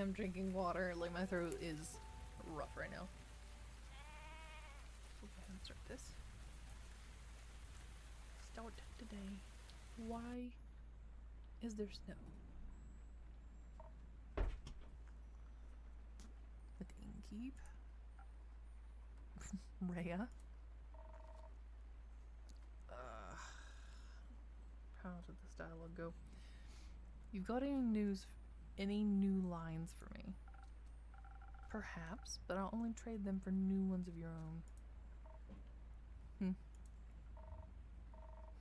I'm drinking water. Like, my throat is rough right now. We'll go ahead and start this. Start today. Why is there snow? With Innkeep. Rhea. How did this dialogue go? You've got any new lines for me? Perhaps, but I'll only trade them for new ones of your own.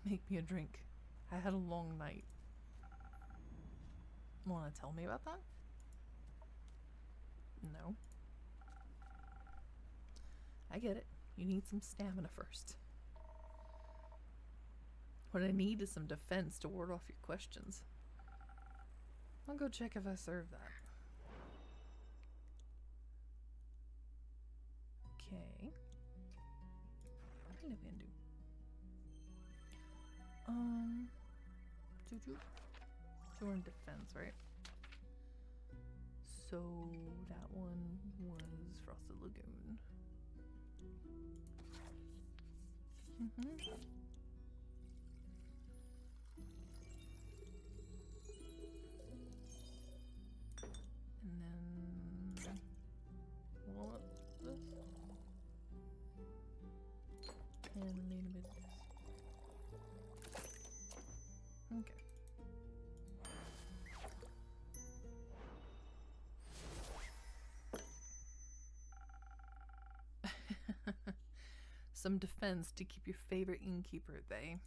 Make me a drink. I had a long night. Want to tell me about that? No. I get it. You need some stamina first. What I need is some defense to ward off your questions. I'll go check if I serve that. Okay. What are we gonna do? So we're in defense, right? So that one was Frosted Lagoon. And then what this? And a little bit of this. Okay. Some defense to keep your favorite innkeeper at bay.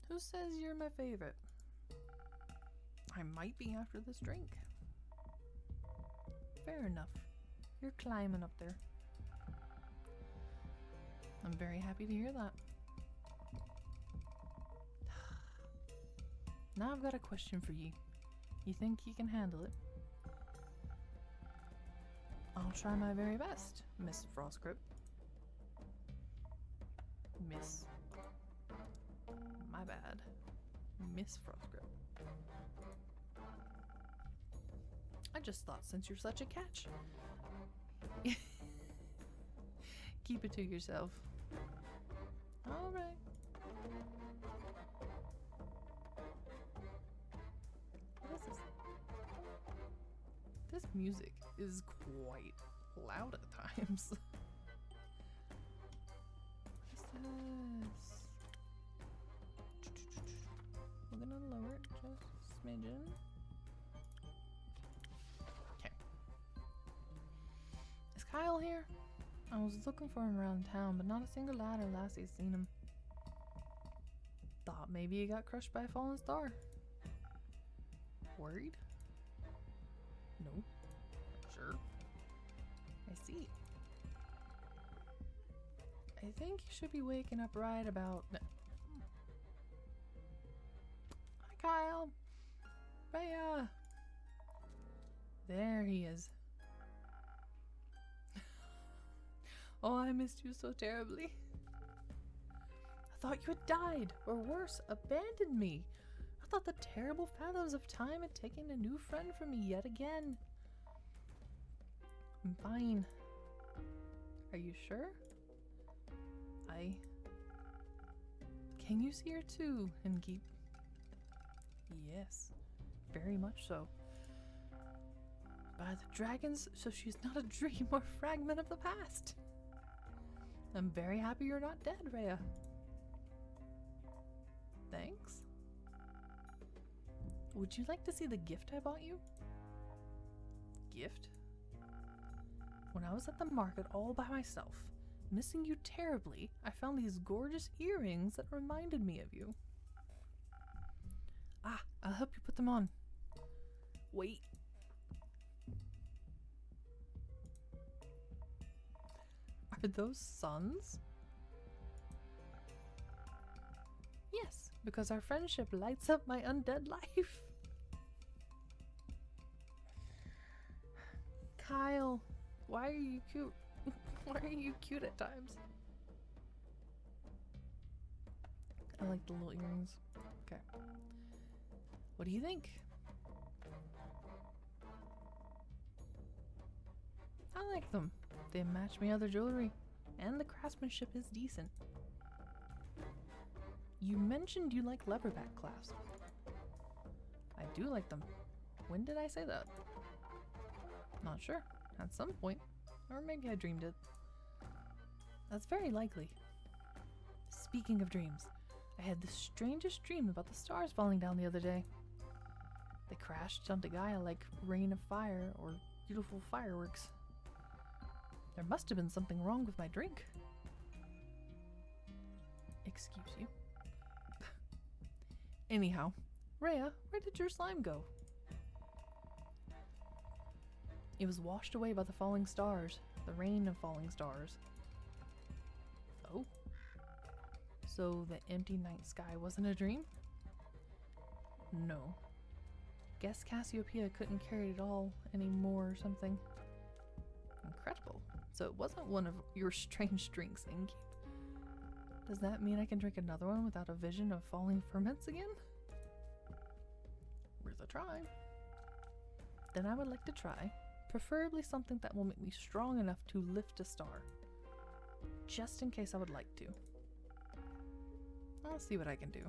Who says you're my favorite? I might be after this drink. Fair enough. You're climbing up there. I'm very happy to hear that. Now I've got a question for you. You think you can handle it? I'll try my very best, Miss Frostgrip. Miss. My bad. Miss Frostgrip. I just thought since you're such a catch. Keep it to yourself. Alright. What is this? This music is quite loud at times. What is this? We're gonna lower it just a smidgen. Okay. Is Kyle here? I was looking for him around town, but not a single lad or lassie's seen him. Thought maybe he got crushed by a falling star. Worried? No. Sure. I see. I think you should be waking up right about... No. Hi, Kyle. Rhea. There he is. Oh, I missed you so terribly. I thought you had died, or worse, abandoned me. I thought the terrible fathoms of time had taken a new friend from me yet again. I'm fine. Are you sure? Can you see her too, Innkeep? Yes, very much so. By the dragons, so she's not a dream or fragment of the past. I'm very happy you're not dead, Rhea. Thanks. Would you like to see the gift I bought you? Gift? When I was at the market all by myself, missing you terribly, I found these gorgeous earrings that reminded me of you. Ah, I'll help you put them on. Wait. Are those suns? Yes, because our friendship lights up my undead life. Kyle, why are you cute? Why are you cute at times? I like the little earrings. Okay. What do you think? I like them. They match my other jewelry, and the craftsmanship is decent. You mentioned you like leatherback clasps. I do like them. When did I say that? Not sure. At some point. Or maybe I dreamed it. That's very likely. Speaking of dreams, I had the strangest dream about the stars falling down the other day. They crashed onto Gaia like rain of fire or beautiful fireworks. There must have been something wrong with my drink. Excuse you. Anyhow, Rhea, where did your slime go? It was washed away by the falling stars, the rain of falling stars. Oh. So the empty night sky wasn't a dream? No. Guess Cassiopeia couldn't carry it all anymore or something. Incredible. So it wasn't one of your strange drinks, Inkeep. Does that mean I can drink another one without a vision of falling ferments again? Worth a try. Then I would like to try, preferably something that will make me strong enough to lift a star. Just in case I would like to. I'll see what I can do.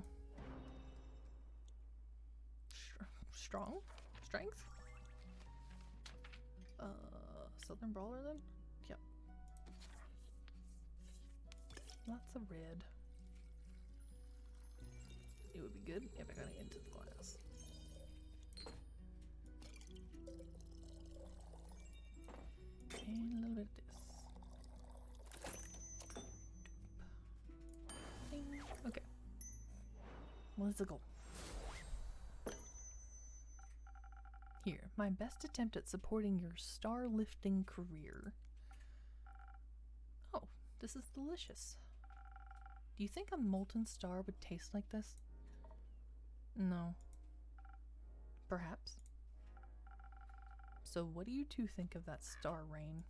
Strong? Strength? Southern Brawler then? Yep. Lots of red. It would be good if I got it into the glass. And a little bit of this. Ding. Okay. Well, let's go. Here, my best attempt at supporting your star-lifting career. Oh, this is delicious. Do you think a molten star would taste like this? No. Perhaps. So what do you two think of that star rain?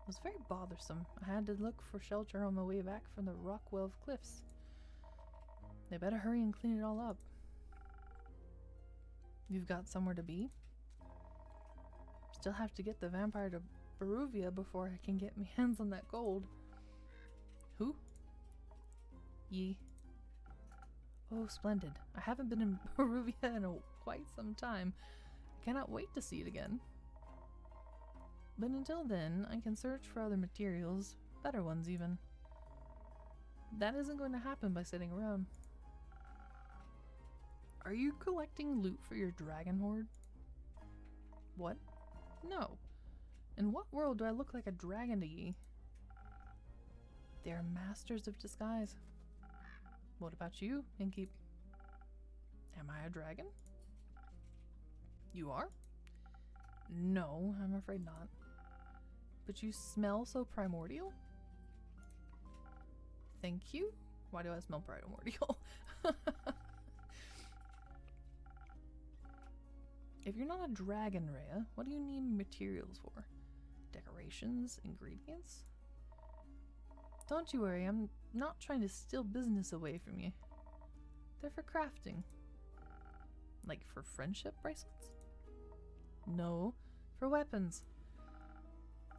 It was very bothersome. I had to look for shelter on my way back from the Rockwell Cliffs. They better hurry and clean it all up. You've got somewhere to be? Still have to get the vampire to Baruvia before I can get my hands on that gold. Who? Ye. Oh, splendid. I haven't been in Baruvia in quite some time. I cannot wait to see it again. But until then, I can search for other materials, better ones even. That isn't going to happen by sitting around. Are you collecting loot for your dragon horde? What? No. In what world do I look like a dragon to ye? They are masters of disguise. What about you, Inkeep? Am I a dragon? You are? No, I'm afraid not. But you smell so primordial? Thank you? Why do I smell primordial? If you're not a dragon, Rhea, what do you need materials for? Decorations? Ingredients? Don't you worry, I'm not trying to steal business away from you. They're for crafting. Like for friendship bracelets? No, for weapons.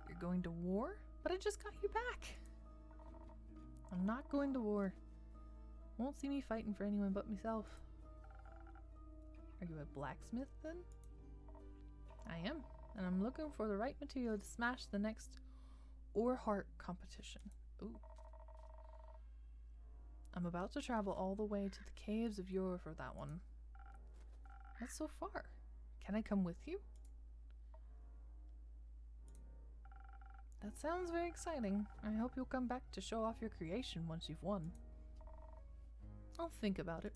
You're going to war? But I just got you back. I'm not going to war. Won't see me fighting for anyone but myself. Are you a blacksmith then? I am, and I'm looking for the right material to smash the next Ore Heart competition. Ooh. I'm about to travel all the way to the caves of Yore for that one. That's so far. Can I come with you? That sounds very exciting. I hope you'll come back to show off your creation once you've won. I'll think about it.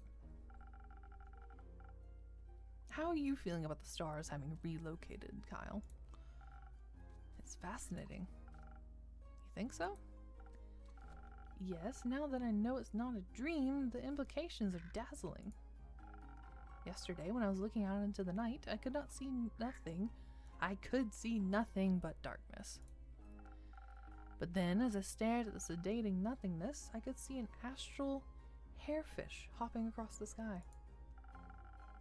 How are you feeling about the stars having relocated, Kyle? It's fascinating. You think so? Yes, now that I know it's not a dream, the implications are dazzling. Yesterday, when I was looking out into the night, I could see nothing but darkness. But then, as I stared at the sedating nothingness, I could see an astral hairfish hopping across the sky.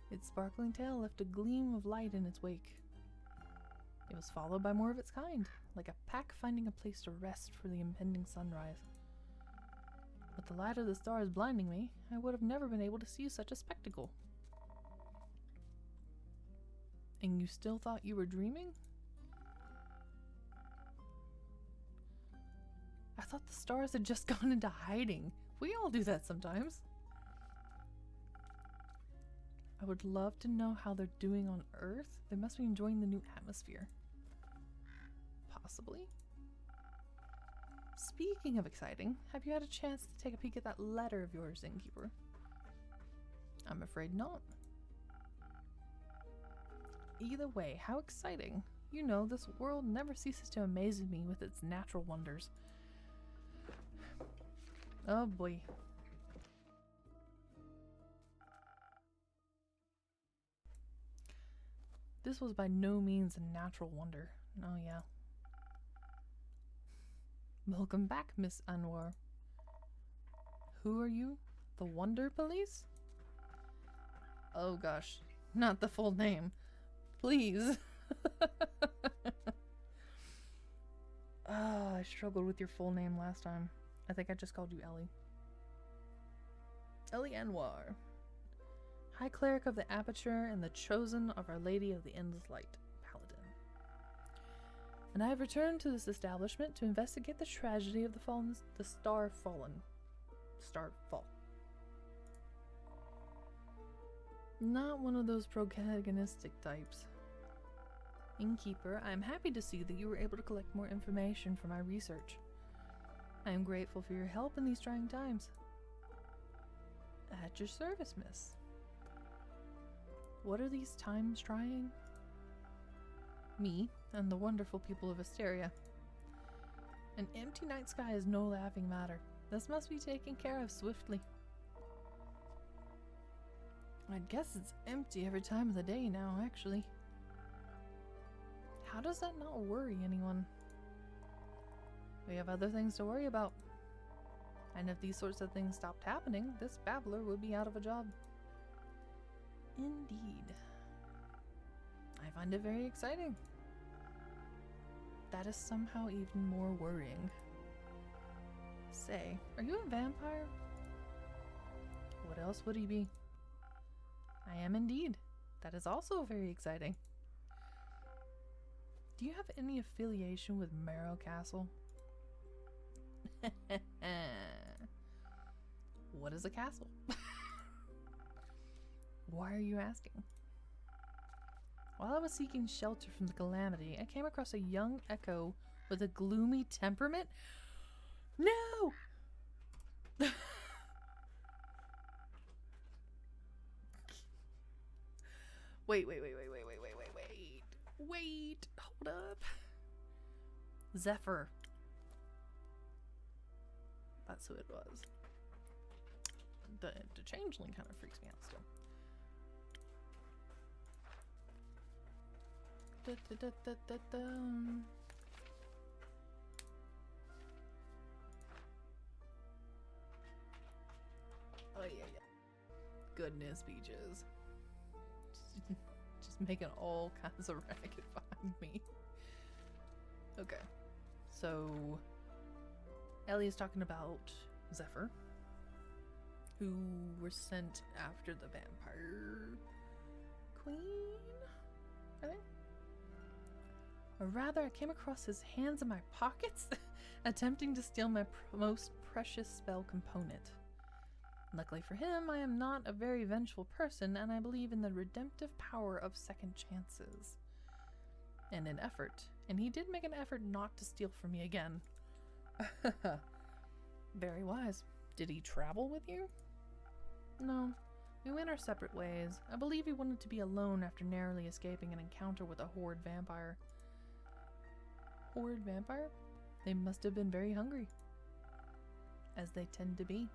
Its sparkling tail left a gleam of light in its wake. It was followed by more of its kind, like a pack finding a place to rest for the impending sunrise. With the light of the stars blinding me, I would have never been able to see such a spectacle. And you still thought you were dreaming? I thought the stars had just gone into hiding. We all do that sometimes. I would love to know how they're doing on Earth. They must be enjoying the new atmosphere. Possibly. Speaking of exciting, have you had a chance to take a peek at that letter of yours, Innkeeper? I'm afraid not. Either way, how exciting. You know, this world never ceases to amaze me with its natural wonders. Oh boy. This was by no means a natural wonder. Oh yeah. Welcome back, Miss Anwar. Who are you? The Wonder Police? Oh gosh, not the full name. Please. Oh, I struggled with your full name last time. I think I just called you Ellie. Ellie Anwar. High Cleric of the Aperture and the Chosen of Our Lady of the Endless Light, Paladin. And I have returned to this establishment to investigate the tragedy of the Starfall. Not one of those protagonistic types. Innkeeper, I am happy to see that you were able to collect more information for my research. I am grateful for your help in these trying times. At your service, miss. What are these times trying? Me and the wonderful people of Asteria. An empty night sky is no laughing matter. This must be taken care of swiftly. I guess it's empty every time of the day now, actually. How does that not worry anyone? We have other things to worry about. And if these sorts of things stopped happening, this babbler would be out of a job. Indeed. I find it very exciting. That is somehow even more worrying. Say, are you a vampire? What else would he be? I am indeed. That is also very exciting. Do you have any affiliation with Marrow Castle? What is a castle? Why are you asking? While I was seeking shelter from the calamity, I came across a young echo with a gloomy temperament. No! Wait. Wait, hold up. Zephyr. That's who it was. The changeling kind of freaks me out still. Oh yeah. Goodness, Beaches. Just making all kinds of racket behind me. Okay. So Ellie is talking about Zephyr, who were sent after the vampire queen, I think. Or rather, I came across his hands in my pockets, attempting to steal my most precious spell component. Luckily for him, I am not a very vengeful person, and I believe in the redemptive power of second chances. And he did make an effort not to steal from me again. Very wise. Did he travel with you? No, we went our separate ways. I believe he wanted to be alone after narrowly escaping an encounter with a horde vampire. Horde vampire? They must have been very hungry. As they tend to be.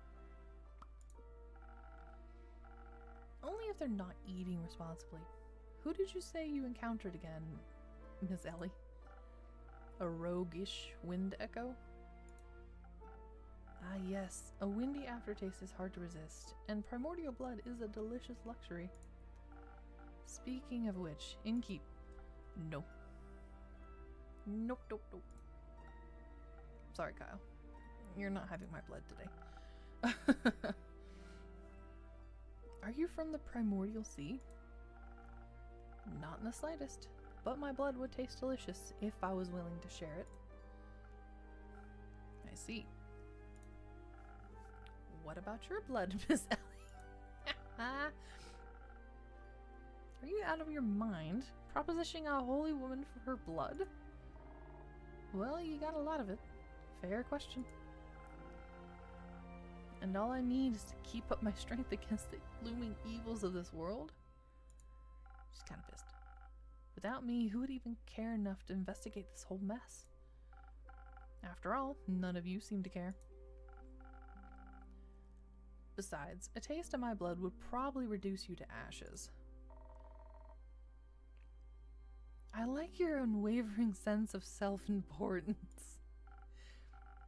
Only if they're not eating responsibly. Who did you say you encountered again, Miss Ellie? A roguish wind echo? Ah yes, a windy aftertaste is hard to resist, and primordial blood is a delicious luxury. Speaking of which, innkeep. No. Nope, nope, nope. Sorry, Kyle. You're not having my blood today. Are you from the primordial sea? Not in the slightest, but my blood would taste delicious if I was willing to share it. I see. What about your blood, Miss Ellie? Are you out of your mind, propositioning a holy woman for her blood? Well, you got a lot of it. Fair question. And all I need is to keep up my strength against the looming evils of this world? She's kind of pissed. Without me, who would even care enough to investigate this whole mess? After all, none of you seem to care. Besides, a taste of my blood would probably reduce you to ashes. I like your unwavering sense of self-importance.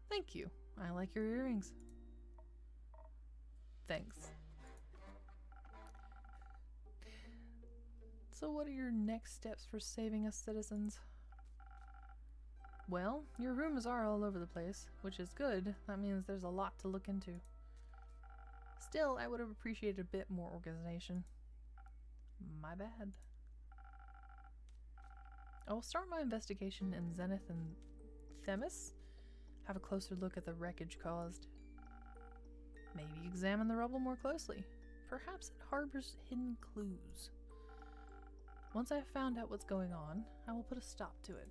Thank you. I like your earrings. Thanks. So what are your next steps for saving us citizens? Well, your rumors are all over the place, which is good. That means there's a lot to look into. Still, I would have appreciated a bit more organization. My bad. I will start my investigation in Zenith and Themis. Have a closer look at the wreckage caused. Maybe examine the rubble more closely. Perhaps it harbors hidden clues. Once I have found out what's going on, I will put a stop to it.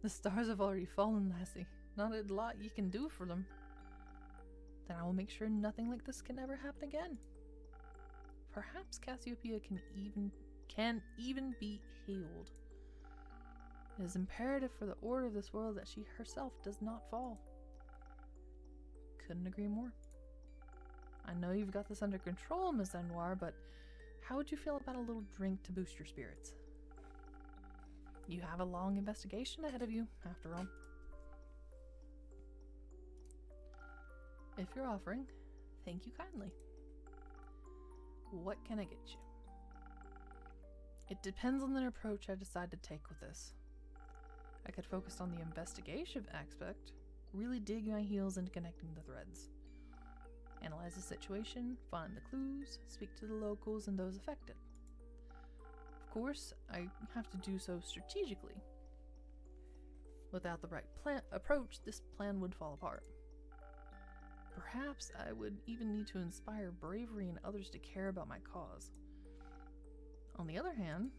The stars have already fallen, lassie. Not a lot you can do for them. Then I will make sure nothing like this can ever happen again. Perhaps Cassiopeia can even be healed. It is imperative for the order of this world that she herself does not fall. Couldn't agree more. I know you've got this under control, Miss Anwar, but how would you feel about a little drink to boost your spirits? You have a long investigation ahead of you, after all. If you're offering, thank you kindly. What can I get you? It depends on the approach I decide to take with this. I could focus on the investigative aspect, really dig my heels into connecting the threads. Analyze the situation, find the clues, speak to the locals and those affected. Of course, I have to do so strategically. Without the right approach, this plan would fall apart. Perhaps I would even need to inspire bravery in others to care about my cause. On the other hand,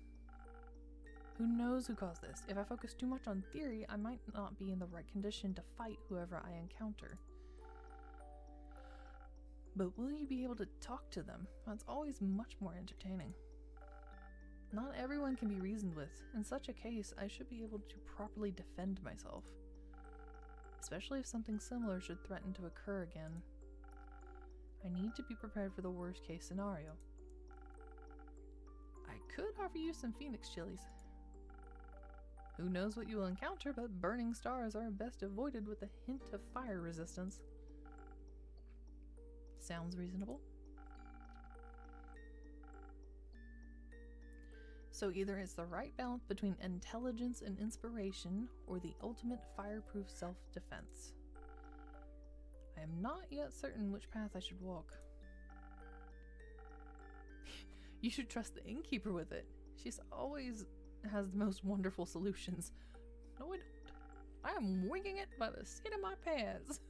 who knows who caused this? If I focus too much on theory, I might not be in the right condition to fight whoever I encounter. But will you be able to talk to them? That's always much more entertaining. Not everyone can be reasoned with. In such a case, I should be able to properly defend myself. Especially if something similar should threaten to occur again. I need to be prepared for the worst case scenario. I could offer you some phoenix chilies. Who knows what you will encounter, but burning stars are best avoided with a hint of fire resistance. Sounds reasonable. So either it's the right balance between intelligence and inspiration, or the ultimate fireproof self-defense. I am not yet certain which path I should walk. You should trust the innkeeper with it. She's always has the most wonderful solutions. No, I don't. I am winging it by the seat of my pants.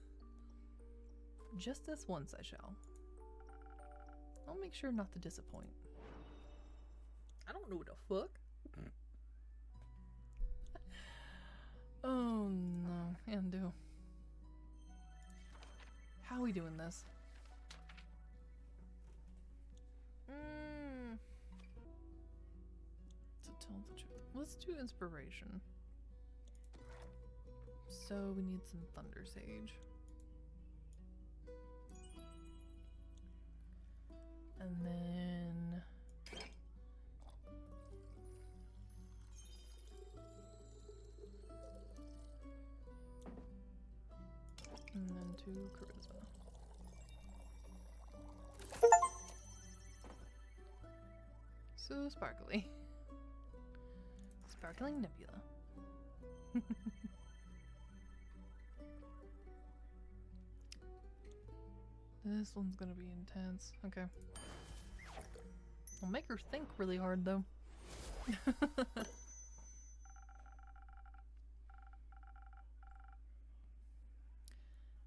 Just this once I shall. I'll make sure not to disappoint. I don't know what the fuck. Oh no, Andu. How are we doing this? To tell the truth. Let's do inspiration. So we need some Thunder Sage. And then to charisma. So sparkly. Sparkling Nebula. This one's gonna be intense. Okay. I'll make her think really hard though.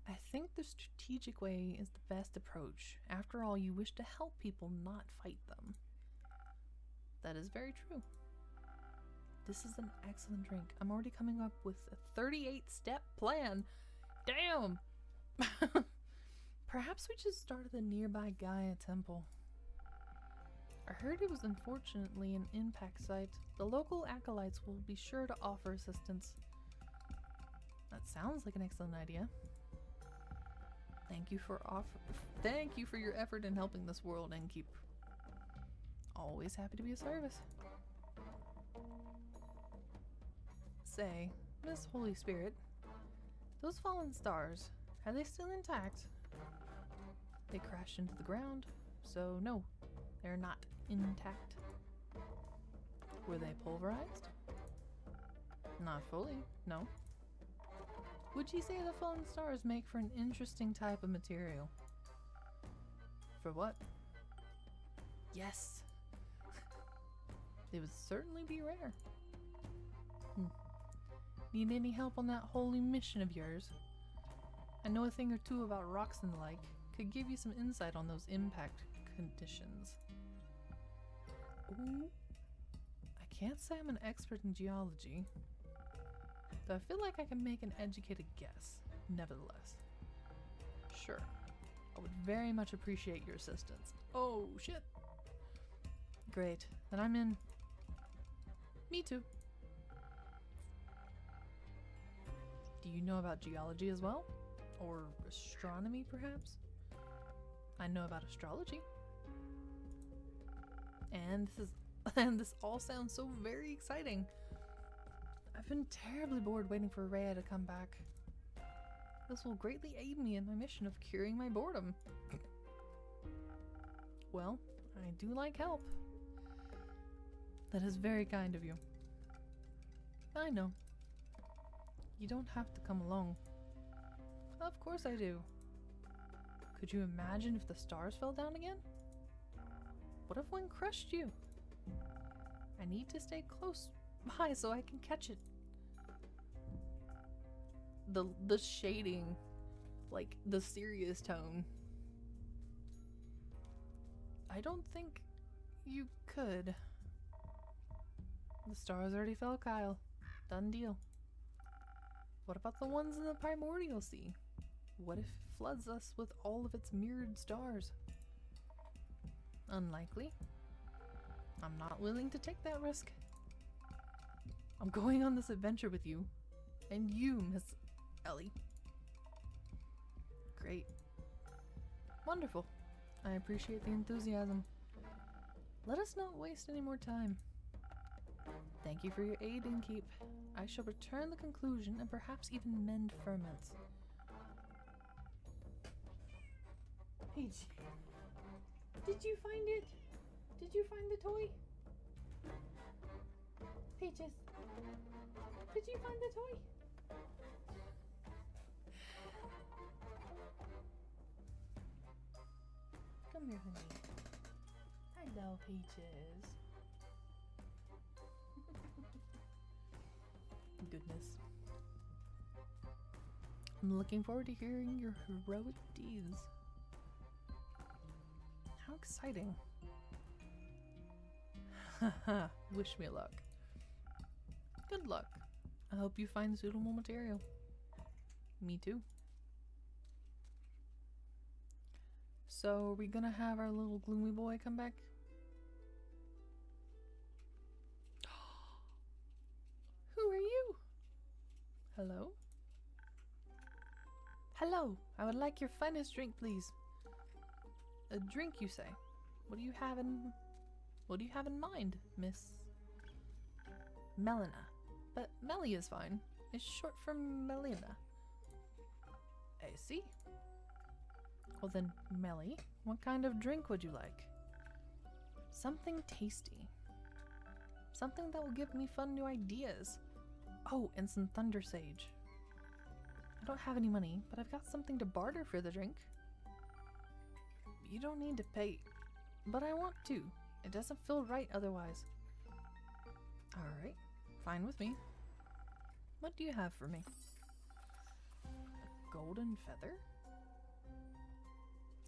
I think the strategic way is the best approach. After all, you wish to help people, not fight them. That is very true. This is an excellent drink. I'm already coming up with a 38-step plan. Damn! Perhaps we should start at the nearby Gaia Temple. I heard it was unfortunately an impact site. The local acolytes will be sure to offer assistance. That sounds like an excellent idea. Thank you for your effort in helping this world, and keep. Always happy to be of service. Say, Miss Holy Spirit, those fallen stars, are they still intact? They crashed into the ground, so no, they're not intact. Were they pulverized? Not fully, no. Would you say the fallen stars make for an interesting type of material? For what? Yes. They would certainly be rare. Need any help on that holy mission of yours? I know a thing or two about rocks and the like. Could give you some insight on those impact conditions. Ooh. I can't say I'm an expert in geology, but I feel like I can make an educated guess, nevertheless. Sure. I would very much appreciate your assistance. Oh, shit. Great. Then I'm in. Me too. Do you know about geology as well? Or astronomy, perhaps? I know about astrology. And this all sounds so very exciting. I've been terribly bored waiting for Rhea to come back. This will greatly aid me in my mission of curing my boredom. Well, I do like help. That is very kind of you. I know. You don't have to come along. Of course I do. Could you imagine if the stars fell down again? What if one crushed you? I need to stay close by so I can catch it. The shading, like the serious tone. I don't think you could. The stars already fell, Kyle. Done deal. What about the ones in the primordial sea? What if it floods us with all of its mirrored stars? Unlikely. I'm not willing to take that risk. I'm going on this adventure with you. And you, Miss Ellie. Great. Wonderful. I appreciate the enthusiasm. Let us not waste any more time. Thank you for your aid and keep. I shall return the conclusion and perhaps even mend ferments. Peach, did you find it? Did you find the toy? Peaches, did you find the toy? Come here, honey. Hello, Peaches. Goodness. I'm looking forward to hearing your heroic deeds. How exciting. Haha, wish me luck. Good luck. I hope you find suitable material. Me too. So, are we gonna have our little gloomy boy come back? Who are you? Hello? Hello, I would like your finest drink, please. A drink, you say? What do you have in mind, Miss Melina? But Melly is fine. It's short for Melina. I see. Well then, Melly, what kind of drink would you like? Something tasty. Something that will give me fun new ideas. Oh, and some thunder sage. I don't have any money, but I've got something to barter for the drink. You don't need to pay, but I want to. It doesn't feel right otherwise. Alright, fine with me. What do you have for me? A golden feather?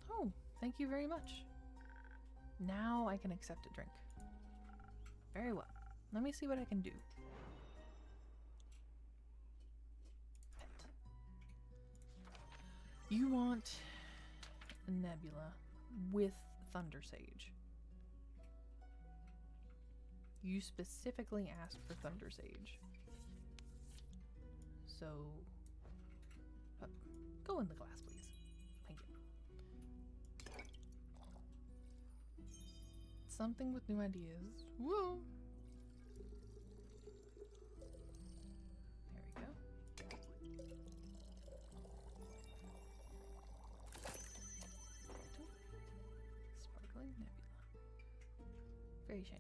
Oh, thank you very much. Now I can accept a drink. Very well. Let me see what I can do. Pet. You want a nebula with thunder sage. You specifically asked for thunder sage. So, go in the glass, please. Thank you. Something with new ideas. Whoa! There we go. Sparkling nebula. Very shiny.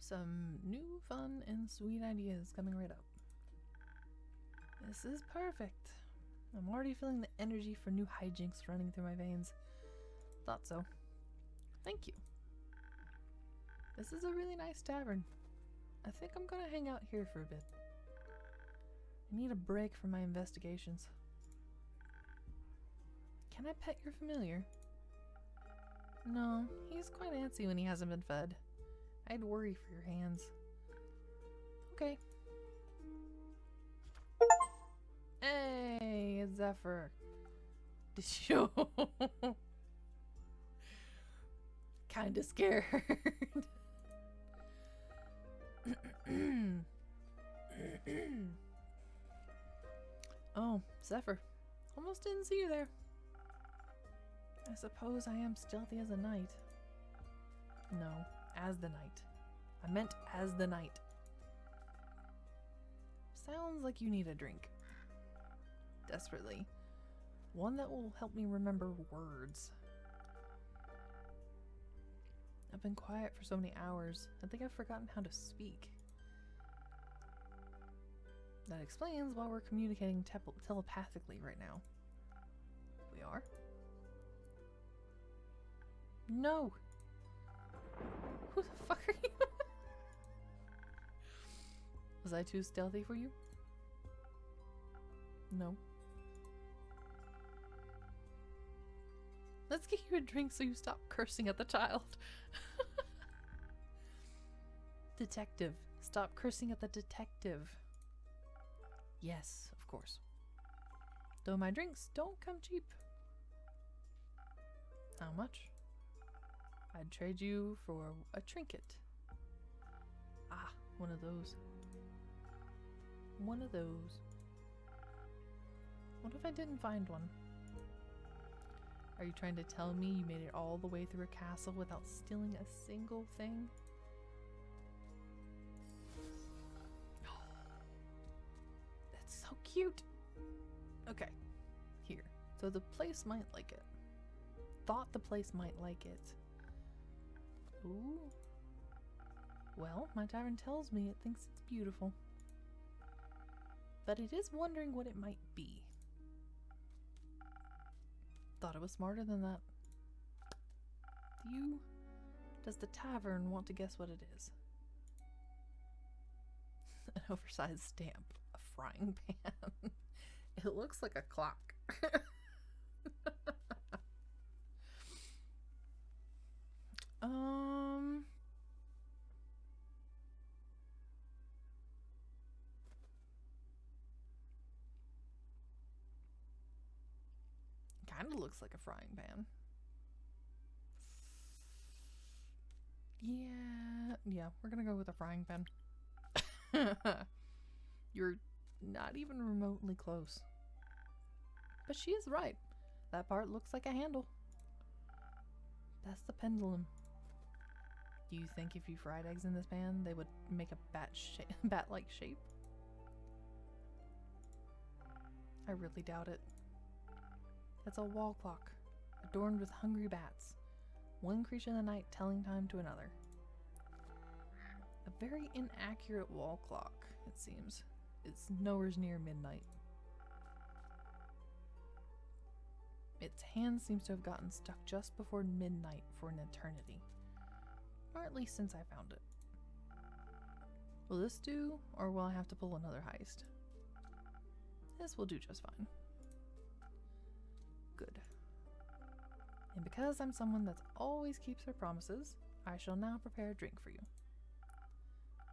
Some new fun and sweet ideas coming right up. This is perfect. I'm already feeling the energy for new hijinks running through my veins. Thought so. Thank you. This is a really nice tavern. I think I'm gonna hang out here for a bit. I need a break from my investigations. Can I pet your familiar? No, he's quite antsy when he hasn't been fed. I'd worry for your hands. Okay. Hey, it's Zephyr. Did you? Kinda scared. Oh, Zephyr. Almost didn't see you there. I suppose I am stealthy as a knight. No. As the knight. I meant as the knight. Sounds like you need a drink. Desperately. One that will help me remember words. I've been quiet for so many hours. I think I've forgotten how to speak. That explains why we're communicating telepathically right now. We are? No! Who the fuck are you? Was I too stealthy for you? No. Let's get you a drink so you stop cursing at the child. Detective. Stop cursing at the detective. Yes, of course. Though my drinks don't come cheap. How much? I'd trade you for a trinket. Ah, one of those. One of those. What if I didn't find one? Are you trying to tell me you made it all the way through a castle without stealing a single thing? That's so cute. Okay, here. So the place might like it. Thought the place might like it. Ooh. Well, my tavern tells me it thinks it's beautiful. But it is wondering what it might be. Thought it was smarter than that. Does the tavern want to guess what it is? An oversized stamp. A frying pan. It looks like a clock. Kind of looks like a frying pan. Yeah, we're gonna go with a frying pan. You're not even remotely close. But she is right. That part looks like a handle. That's the pendulum. Do you think if you fried eggs in this pan, they would make a bat-like shape? I really doubt it. It's a wall clock, adorned with hungry bats. One creature in the night telling time to another. A very inaccurate wall clock, it seems. It's nowhere near midnight. Its hand seems to have gotten stuck just before midnight for an eternity. Or at least since I found it. Will this do, or will I have to pull another heist? This will do just fine. Good. And because I'm someone that always keeps her promises, I shall now prepare a drink for you.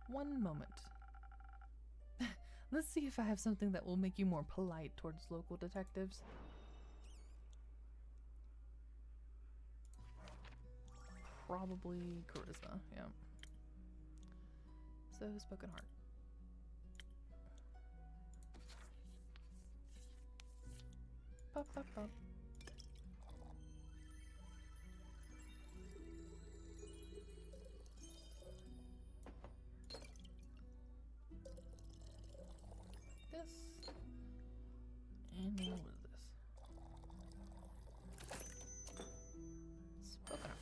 One moment. Let's see if I have something that will make you more polite towards local detectives. Probably charisma, yeah. So, spoken heart. Pop, pop, pop. This. And what is this? Spoken heart.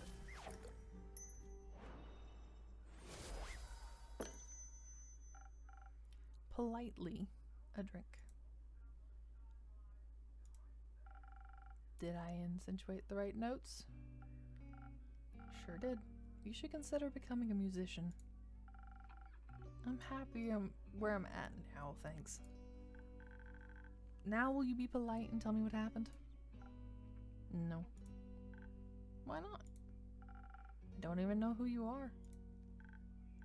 Politely, a drink. Did I insinuate the right notes? Sure did. You should consider becoming a musician. I'm happy where I'm at now, thanks. Now will you be polite and tell me what happened? No. Why not? I don't even know who you are.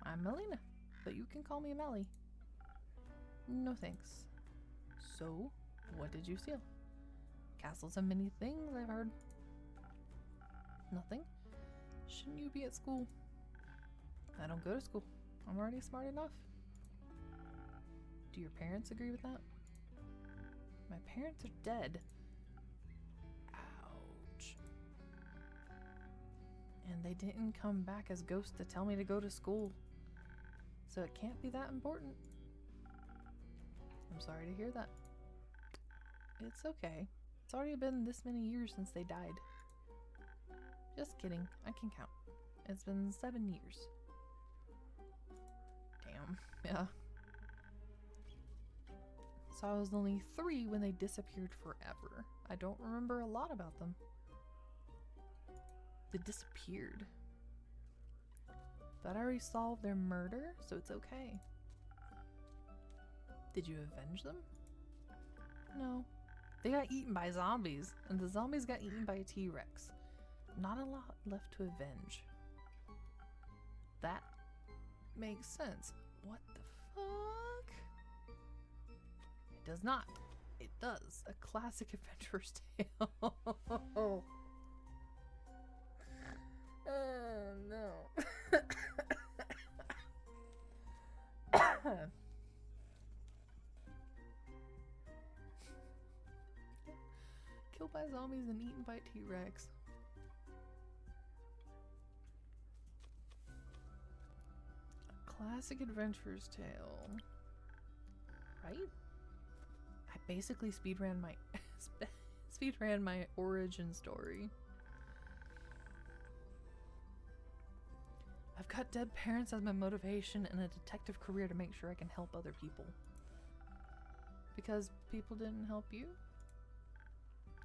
I'm Melina, but you can call me Melly. No thanks. So, what did you steal? Castles have many things, I've heard. Nothing. Shouldn't you be at school? I don't go to school. I'm already smart enough. Do your parents agree with that? My parents are dead. Ouch. And they didn't come back as ghosts to tell me to go to school. So it can't be that important. I'm sorry to hear that. It's okay. It's already been this many years since they died. Just kidding. I can count. It's been 7 years. Damn. Yeah. So I was only 3 when they disappeared forever. I don't remember a lot about them. They disappeared. But I already solved their murder, so it's okay. Did you avenge them? No. They got eaten by zombies, and the zombies got eaten by a T-Rex. Not a lot left to avenge. That makes sense. What the fuck? It does not. It does. A classic adventurer's tale. Oh no. Killed by zombies and eaten by T-Rex. A classic adventurer's tale. Right? I basically speedran my origin story. I've got dead parents as my motivation and a detective career to make sure I can help other people. Because people didn't help you?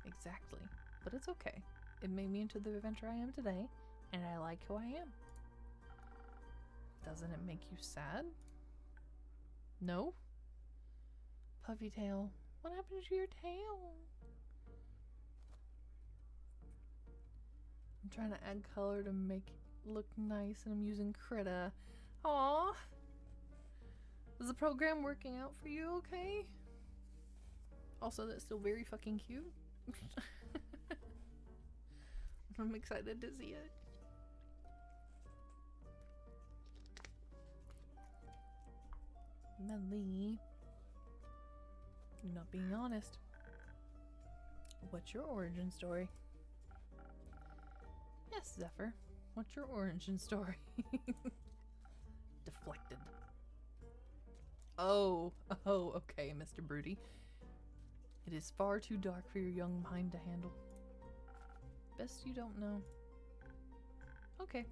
Exactly. But it's okay. It made me into the adventurer I am today, and I like who I am. Doesn't it make you sad? No? Puffy tail. What happened to your tail? I'm trying to add color to make it look nice, and I'm using Krita. Aww. Is the program working out for you okay? Also, that's still very fucking cute. I'm excited to see it. Melly, you're not being honest. What's your origin story? Yes, Zephyr. What's your origin story? Deflected. Oh, okay, Mr. Broody. It is far too dark for your young mind to handle. Best you don't know. Okay.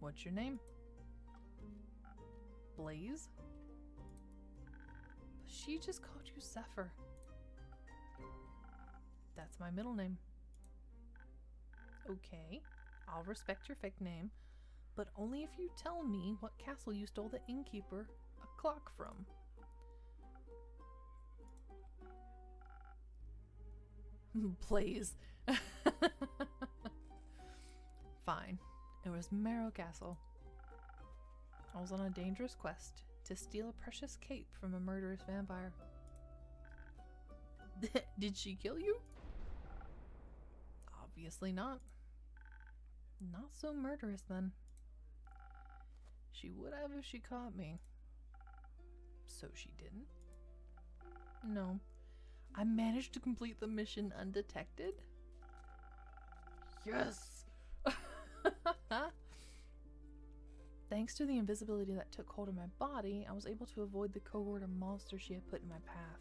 What's your name? Blaze? She just called you Zephyr. That's my middle name. Okay, I'll respect your fake name, but only if you tell me what castle you stole the innkeeper a clock from. Blaze. Fine. It was Marrow Castle. I was on a dangerous quest to steal a precious cape from a murderous vampire. Did she kill you? Obviously not. Not so murderous then. She would have if she caught me. So she didn't? No. I managed to complete the mission undetected? Yes! Thanks to the invisibility that took hold of my body, I was able to avoid the cohort of monsters she had put in my path.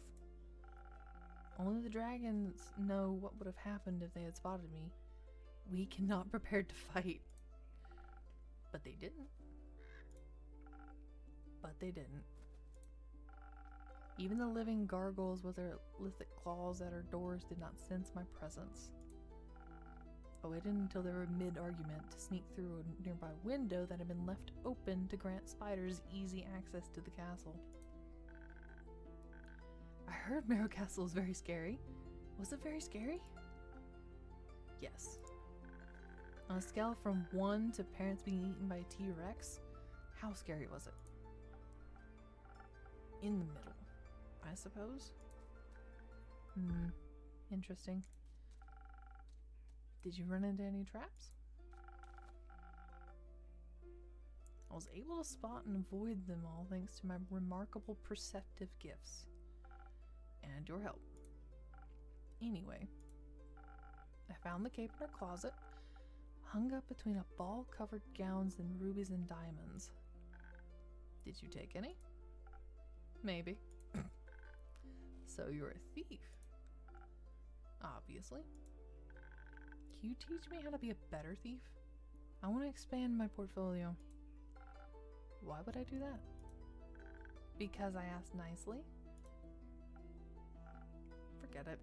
Only the dragons know what would have happened if they had spotted me. We cannot prepared to fight. But they didn't. Even the living gargoyles with their lithic claws at our doors did not sense my presence. I waited until they were mid-argument to sneak through a nearby window that had been left open to grant spiders easy access to the castle. I heard Marrow Castle is very scary. Was it very scary? Yes. On a scale from 1 to parents being eaten by a T-Rex, how scary was it? In the middle, I suppose. Interesting. Did you run into any traps? I was able to spot and avoid them all thanks to my remarkable perceptive gifts. And your help. Anyway, I found the cape in her closet, hung up between a ball-covered gowns and rubies and diamonds. Did you take any? Maybe. So you're a thief. Obviously. Can you teach me how to be a better thief? I want to expand my portfolio. Why would I do that? Because I asked nicely? Forget it.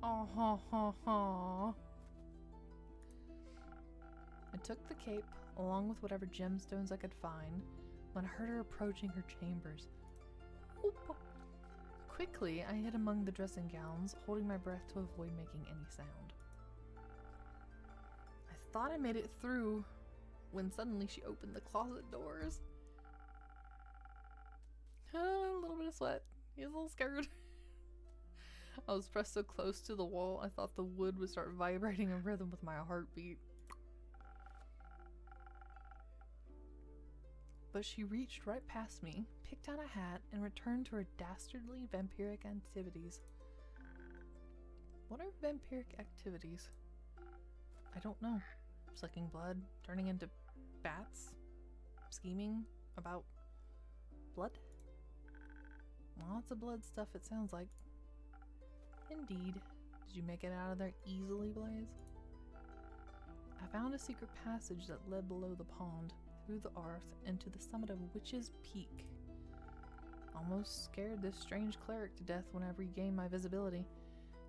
Oh, ha, ha, ha. I took the cape, along with whatever gemstones I could find, when I heard her approaching her chambers. Oop. Quickly, I hid among the dressing gowns, holding my breath to avoid making any sound. I thought I made it through, when suddenly she opened the closet doors. A little bit of sweat. He was a little scared. I was pressed so close to the wall, I thought the wood would start vibrating in rhythm with my heartbeat. But she reached right past me, picked out a hat, and returned to her dastardly vampiric activities. What are vampiric activities? I don't know. Sucking blood, turning into bats, scheming about blood? Lots of blood stuff, it sounds like. Indeed. Did you make it out of there easily, Blaze? I found a secret passage that led below the pond, through the earth, and to the summit of Witch's Peak. Almost scared this strange cleric to death when I regained my visibility.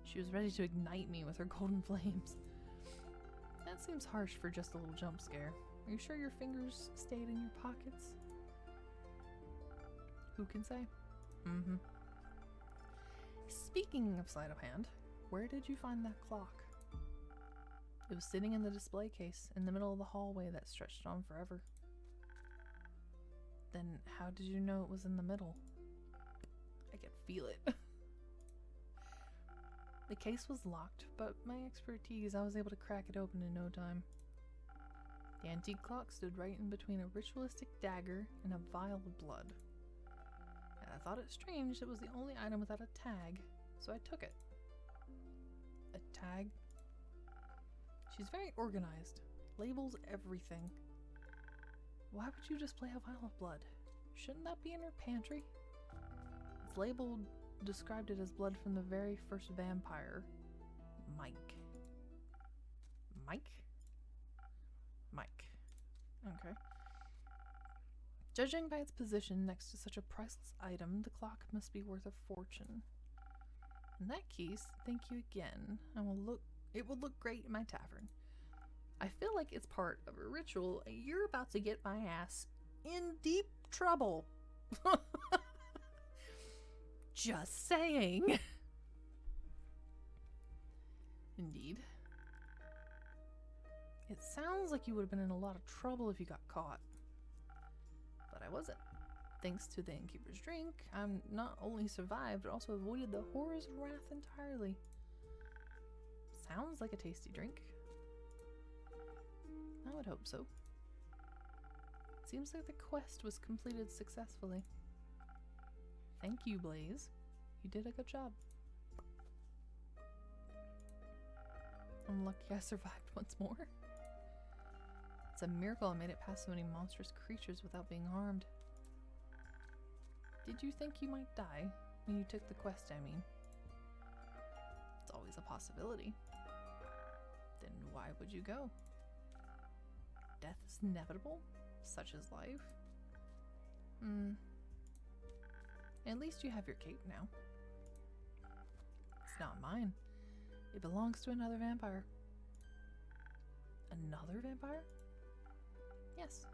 She was ready to ignite me with her golden flames. That seems harsh for just a little jump scare. Are you sure your fingers stayed in your pockets? Who can say? Speaking of sleight of hand, where did you find that clock? It was sitting in the display case in the middle of the hallway that stretched on forever. Then how did you know it was in the middle? I could feel it. The case was locked, but my expertise, I was able to crack it open in no time. The antique clock stood right in between a ritualistic dagger and a vial of blood. And I thought it strange it was the only item without a tag, so I took it. A tag? She's very organized, Labels everything. Why would you display a vial of blood? Shouldn't that be in her pantry? Its label described it as blood from the very first vampire, Mike. Mike? Mike. Okay. Judging by its position next to such a priceless item, the clock must be worth a fortune. In that case, thank you again. It will look great in my tavern. I feel like it's part of a ritual. You're about to get my ass in deep trouble. Just saying. Indeed. It sounds like you would have been in a lot of trouble if you got caught. But I wasn't. Thanks to the innkeeper's drink, I'm not only survived, but also avoided the horrors of wrath entirely. Sounds like a tasty drink. I would hope so. Seems like the quest was completed successfully. Thank you, Blaze. You did a good job. I'm lucky I survived once more. It's a miracle I made it past so many monstrous creatures without being harmed. Did you think you might die when you took the quest, I mean? It's always a possibility. Then why would you go? Death is inevitable, such is life. At least you have your cape now. It's not mine. It belongs to another vampire. Another vampire? Yes.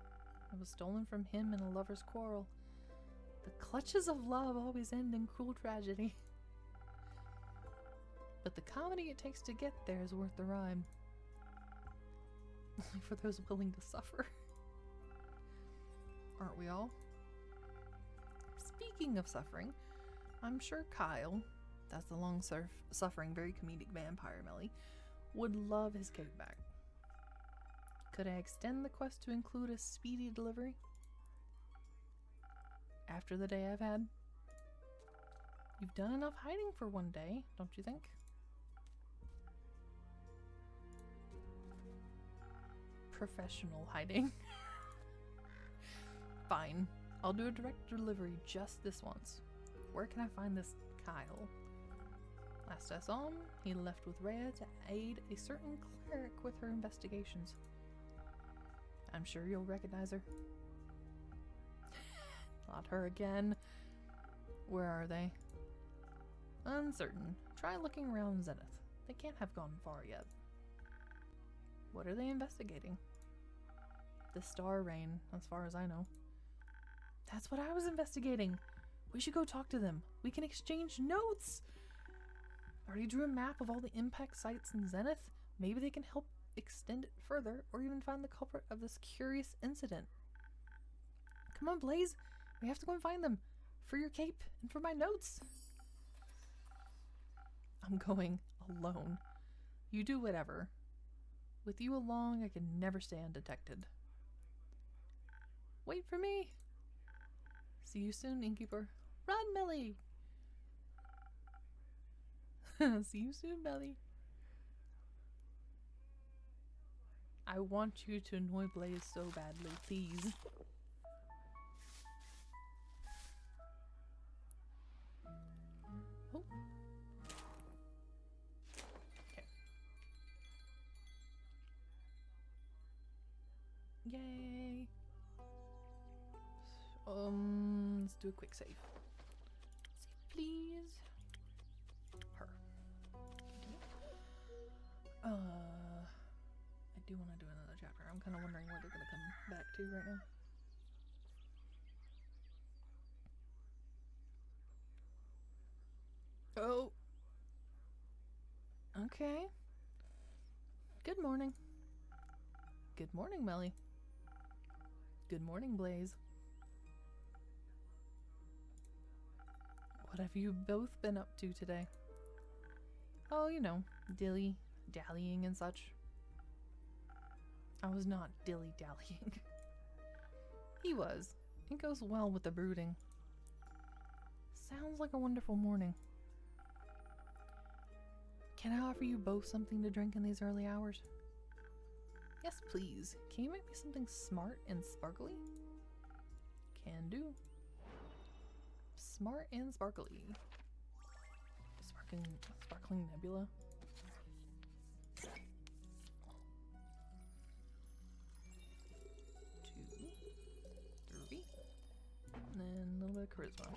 It was stolen from him in a lover's quarrel. The clutches of love always end in cruel tragedy. But the comedy it takes to get there is worth the rhyme. Only for those willing to suffer. Aren't we all? Speaking of suffering, I'm sure Kyle, that's the long-suffering, very comedic vampire Melly, would love his cape back. Could I extend the quest to include a speedy delivery? After the day I've had? You've done enough hiding for one day, don't you think? Professional hiding. Fine. I'll do a direct delivery just this once. Where can I find this Kyle? Last I saw him, he left with Rhea to aid a certain cleric with her investigations. I'm sure you'll recognize her. Not her again. Where are they? Uncertain. Try looking around Zenith. They can't have gone far yet. What are they investigating? The Star Rain, as far as I know. That's what I was investigating. We should go talk to them. We can exchange notes. I already drew a map of all the impact sites in Zenith. Maybe they can help extend it further or even find the culprit of this curious incident. Come on, Blaze. We have to go and find them. For your cape and for my notes. I'm going alone. You do whatever. With you along, I can never stay undetected. Wait for me. See you soon, innkeeper. Run, Melly. See you soon, Melly. I want you to annoy Blaze so badly, please. Oh. Okay. Yay. Let's do a quick save. Save, please. Her. I do want to do another chapter. I'm kind of wondering where they're going to come back to right now. Oh. Okay. Good morning. Good morning, Melly. Good morning, Blaze. What have you both been up to today? Oh, you know, dilly-dallying and such. I was not dilly-dallying. He was. It goes well with the brooding. Sounds like a wonderful morning. Can I offer you both something to drink in these early hours? Yes, please. Can you make me something smart and sparkly? Can do. Smart and sparkly. Sparkling nebula. And then a little bit of charisma.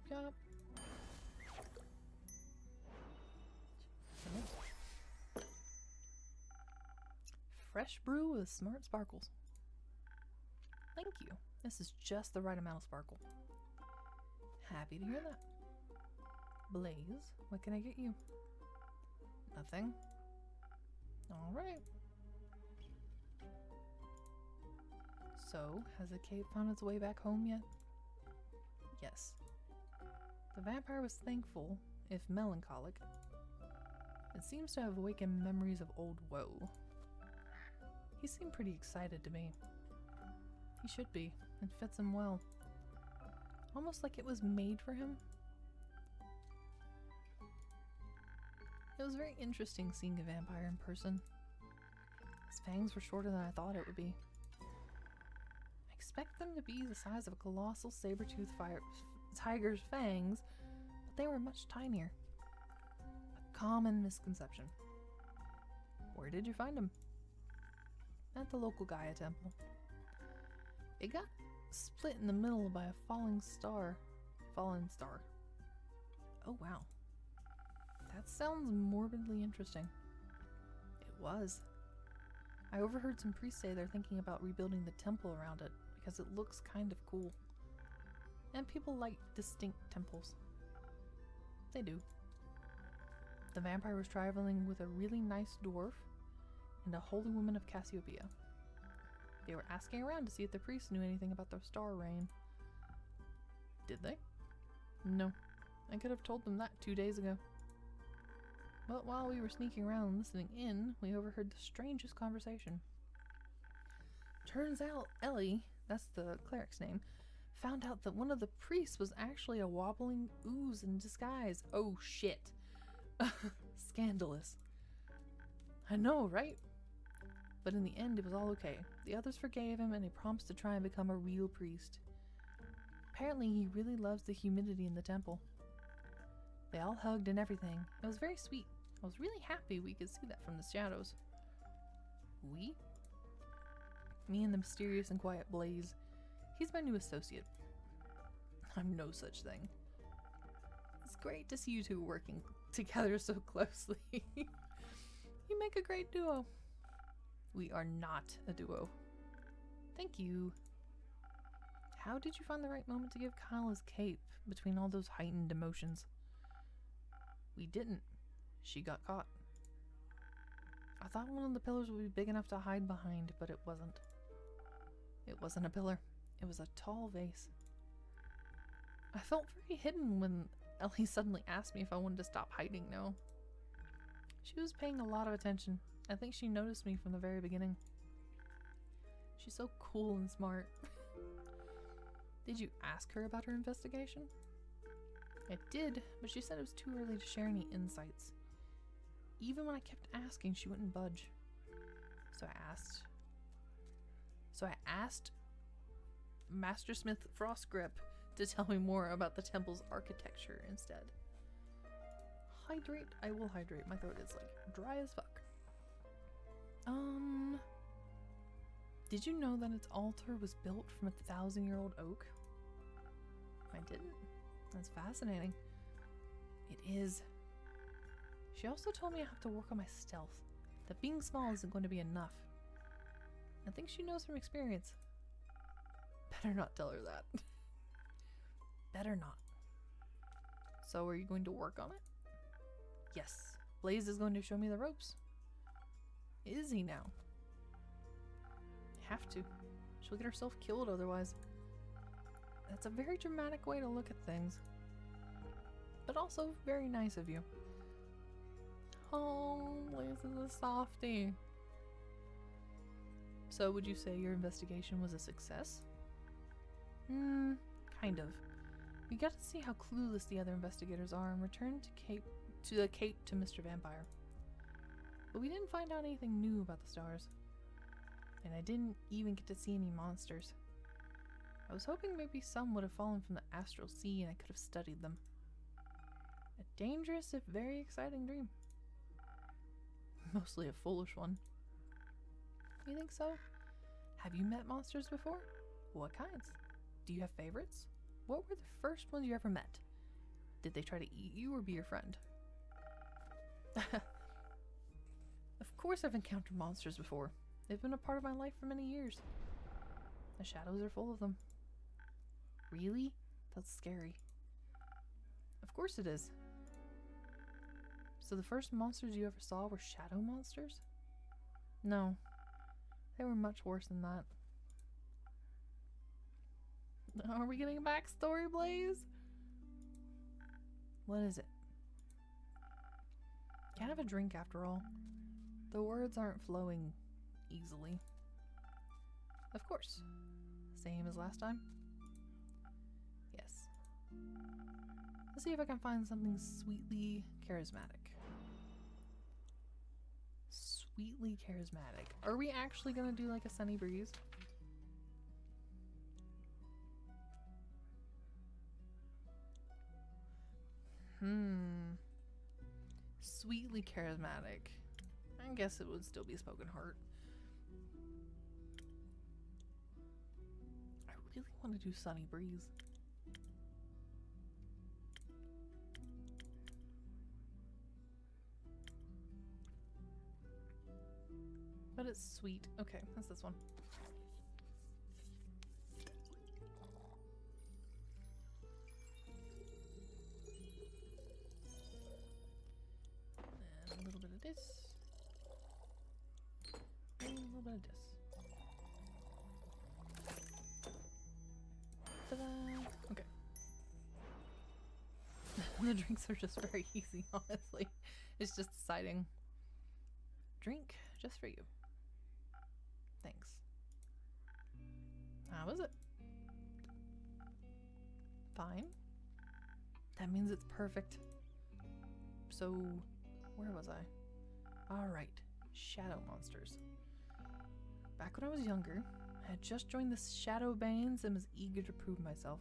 Yep. Fresh brew with smart sparkles. Thank you. This is just the right amount of sparkle. Happy to hear that. Blaze, what can I get you? Nothing. Alright. So, has the cape found its way back home yet? Yes. The vampire was thankful, if melancholic. It seems to have awakened memories of old woe. He seemed pretty excited to me. He should be. It fits him well. Almost like it was made for him. It was very interesting seeing a vampire in person. His fangs were shorter than I thought it would be. I expect them to be the size of a colossal saber-toothed tiger's fangs, but they were much tinier. A common misconception. Where did you find him? At the local Gaia temple. It got split in the middle by a fallen star. Oh wow. That sounds morbidly interesting. It was. I overheard some priests say they're thinking about rebuilding the temple around it because it looks kind of cool. And people like distinct temples. They do. The vampire was traveling with a really nice dwarf and a holy woman of Cassiopeia. They were asking around to see if the priests knew anything about the star reign. Did they? No. I could have told them that 2 days ago. But while we were sneaking around listening in, we overheard the strangest conversation. Turns out Ellie, that's the cleric's name, found out that one of the priests was actually a wobbling ooze in disguise. Oh shit. Scandalous. I know, right? But in the end, it was all okay. The others forgave him and he promised to try and become a real priest. Apparently, he really loves the humidity in the temple. They all hugged and everything. It was very sweet. I was really happy we could see that from the shadows. We? Me and the mysterious and quiet Blaze. He's my new associate. I'm no such thing. It's great to see you two working together so closely. You make a great duo. We are not a duo. Thank you. How did you find the right moment to give Kyle his cape between all those heightened emotions? We didn't. She got caught. I thought one of the pillars would be big enough to hide behind, but it wasn't. It wasn't a pillar. It was a tall vase. I felt very hidden when Ellie suddenly asked me if I wanted to stop hiding now. She was paying a lot of attention. I think she noticed me from the very beginning. She's so cool and smart. Did you ask her about her investigation? I did, but she said it was too early to share any insights. Even when I kept asking, she wouldn't budge. So I asked Mastersmith Frostgrip to tell me more about the temple's architecture instead. Hydrate? I will hydrate. My throat is like dry as fuck. Did you know that its altar was built from a 1,000-year-old oak? I didn't. That's fascinating. It is. She also told me I have to work on my stealth. That being small isn't going to be enough. I think she knows from experience. Better not tell her that. Better not. So are you going to work on it? Yes. Blaze is going to show me the ropes. Is he now? Have to. She'll get herself killed otherwise. That's a very dramatic way to look at things. But also very nice of you. Oh, Blaze is a softie. So would you say your investigation was a success? Kind of. We got to see how clueless the other investigators are and returned to to the Cape to Mr. Vampire. But we didn't find out anything new about the stars. And I didn't even get to see any monsters. I was hoping maybe some would have fallen from the astral sea and I could have studied them. A dangerous if very exciting dream. Mostly a foolish one. You think so? Have you met monsters before? What kinds? Do you have favorites? What were the first ones you ever met? Did they try to eat you or be your friend? Of course I've encountered monsters before. They've been a part of my life for many years. The shadows are full of them. Really? That's scary. Of course it is. So the first monsters you ever saw were shadow monsters? No. They were much worse than that. Are we getting a backstory, Blaze? What is it? Can't have a drink after all. The words aren't flowing easily. Of course. Same as last time? Yes. Let's see if I can find something sweetly charismatic. Sweetly charismatic. Are we actually gonna do like a sunny breeze? Sweetly charismatic. I guess it would still be spoken heart. I really want to do sunny breeze. But it's sweet. Okay, that's this one. And a little bit of this. And a little bit of this. Ta-da! Okay. The drinks are just very easy, honestly. It's just deciding. Drink just for you. Thanks. How is it? Fine. That means it's perfect. So, where was I? Alright, shadow monsters. Back when I was younger, I had just joined the Shadow Bands and was eager to prove myself.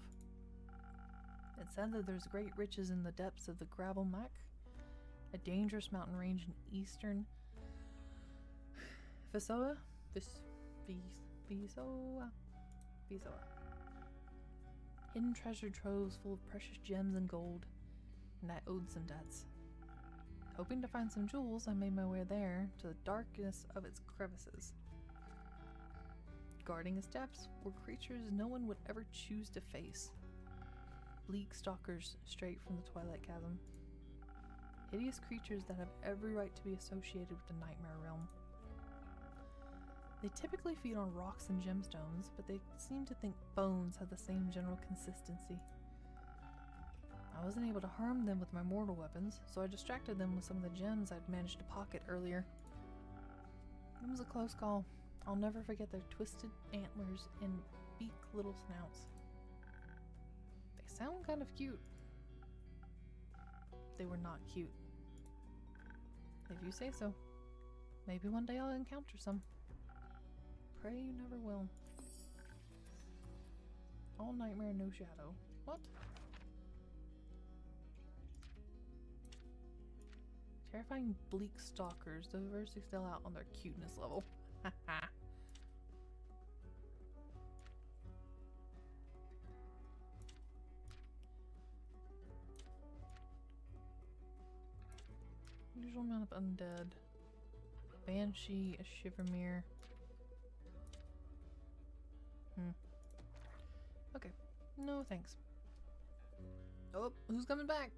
It said that there's great riches in the depths of the Gravel Mac, a dangerous mountain range in eastern Visoa. Hidden treasure troves full of precious gems and gold, and I owed some debts. Hoping to find some jewels, I made my way there to the darkness of its crevices. Guarding its depths were creatures no one would ever choose to face. Bleak stalkers straight from the Twilight Chasm. Hideous creatures that have every right to be associated with the Nightmare Realm. They typically feed on rocks and gemstones, but they seem to think bones have the same general consistency. I wasn't able to harm them with my mortal weapons, so I distracted them with some of the gems I'd managed to pocket earlier. It was a close call. I'll never forget their twisted antlers and beaked little snouts. They sound kind of cute. They were not cute. If you say so. Maybe one day I'll encounter some. Pray you never will. All nightmare, no shadow. What? Terrifying bleak stalkers. Those verses still out on their cuteness level. Haha. Usual amount of undead. Banshee, a Shivermere. Okay. No thanks. Oh, who's coming back?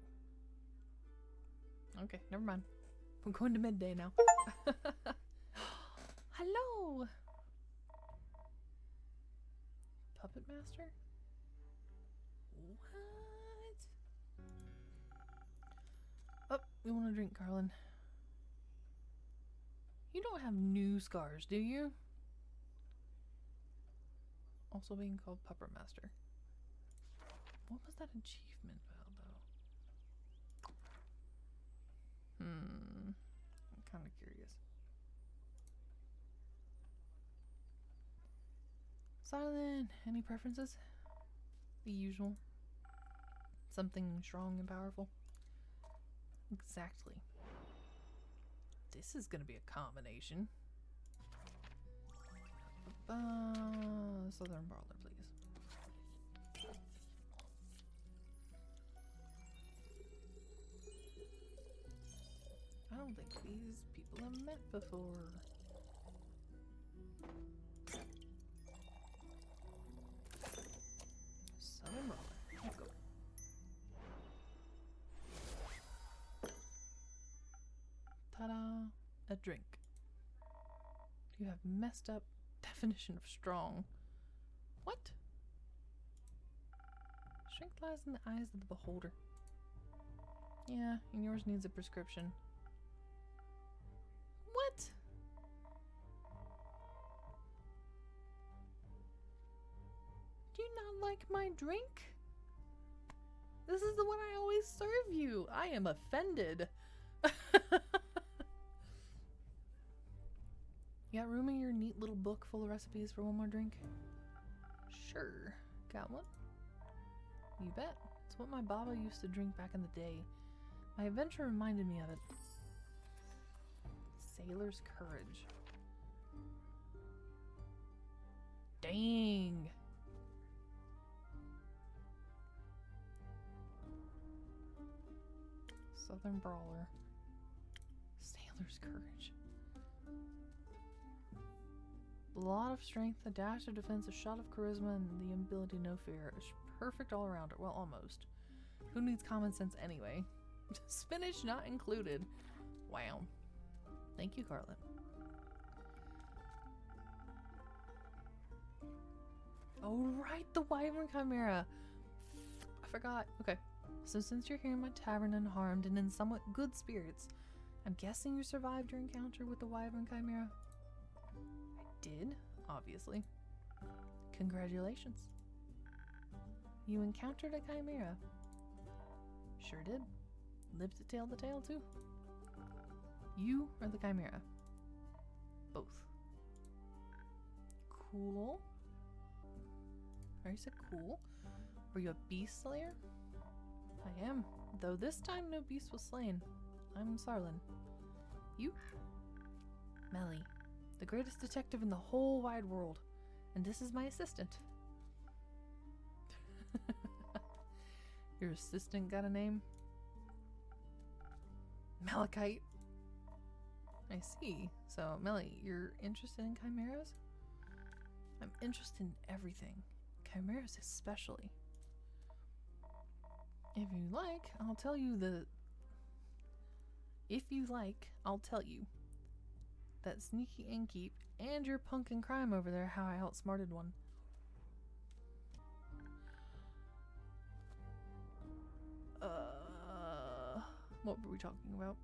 Okay, never mind. I'm going to midday now. Hello! Puppet Master? What? Oh, you want to drink, Carlin? You don't have new scars, do you? Also being called Puppet Master. What was that achievement about, though? Silent, any preferences? The usual. Something strong and powerful. Exactly. This is gonna be a combination. Southern Brawler, please. I don't think these people have met before. Southern Brawler. Let's go. Ta-da! A drink. You have messed up definition of strong. What? Strength lies in the eyes of the beholder. Yeah, and yours needs a prescription. What? Do you not like my drink? This is the one I always serve you. I am offended. You got room in your neat little book full of recipes for one more drink? Sure. Got one? You bet. It's what my baba used to drink back in the day. My adventure reminded me of it. Sailor's courage. Dang. Southern Brawler. Sailor's courage. A lot of strength, a dash of defense, a shot of charisma, and the ability to no fear. It's perfect all around. Well, almost. Who needs common sense anyway? Spinach not included. Wow. Thank you, Carlin. Oh, right, the Wyvern Chimera. I forgot. Okay. So since you're here in my tavern unharmed and in somewhat good spirits, I'm guessing you survived your encounter with the Wyvern Chimera? Did, obviously. Congratulations. You encountered a chimera. Sure did. Lived to tell the tale, too. You are the chimera. Both. Cool. Or you said cool. Were you a beast slayer? I am, though this time no beast was slain. I'm Sarlin. You? Melly. The greatest detective in the whole wide world. And this is my assistant. Your assistant got a name? Malachite. I see. So, Melly, you're interested in chimeras? I'm interested in everything. Chimeras especially. If you like, I'll tell you that sneaky innkeep and your pumpkin crime over there how I outsmarted one. What were we talking about?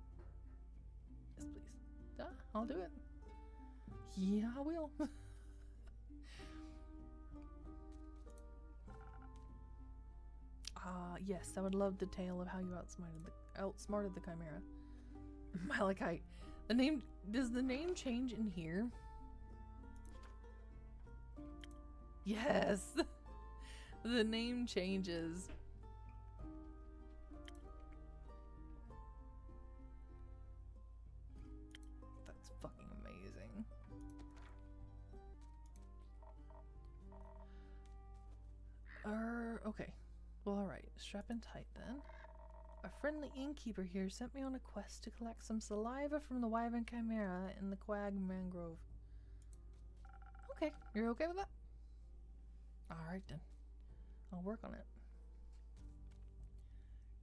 Yes, please. I'll do it. Yeah, I will. Yes, I would love the tale of how you outsmarted the chimera. Malachite. The name, does the name change in here? Yes. The name changes. That's fucking amazing. Okay. Well, alright. Strap in tight then. A friendly innkeeper here sent me on a quest to collect some saliva from the Wyvern Chimera in the Quag Mangrove. Okay, you're okay with that? Alright then. I'll work on it.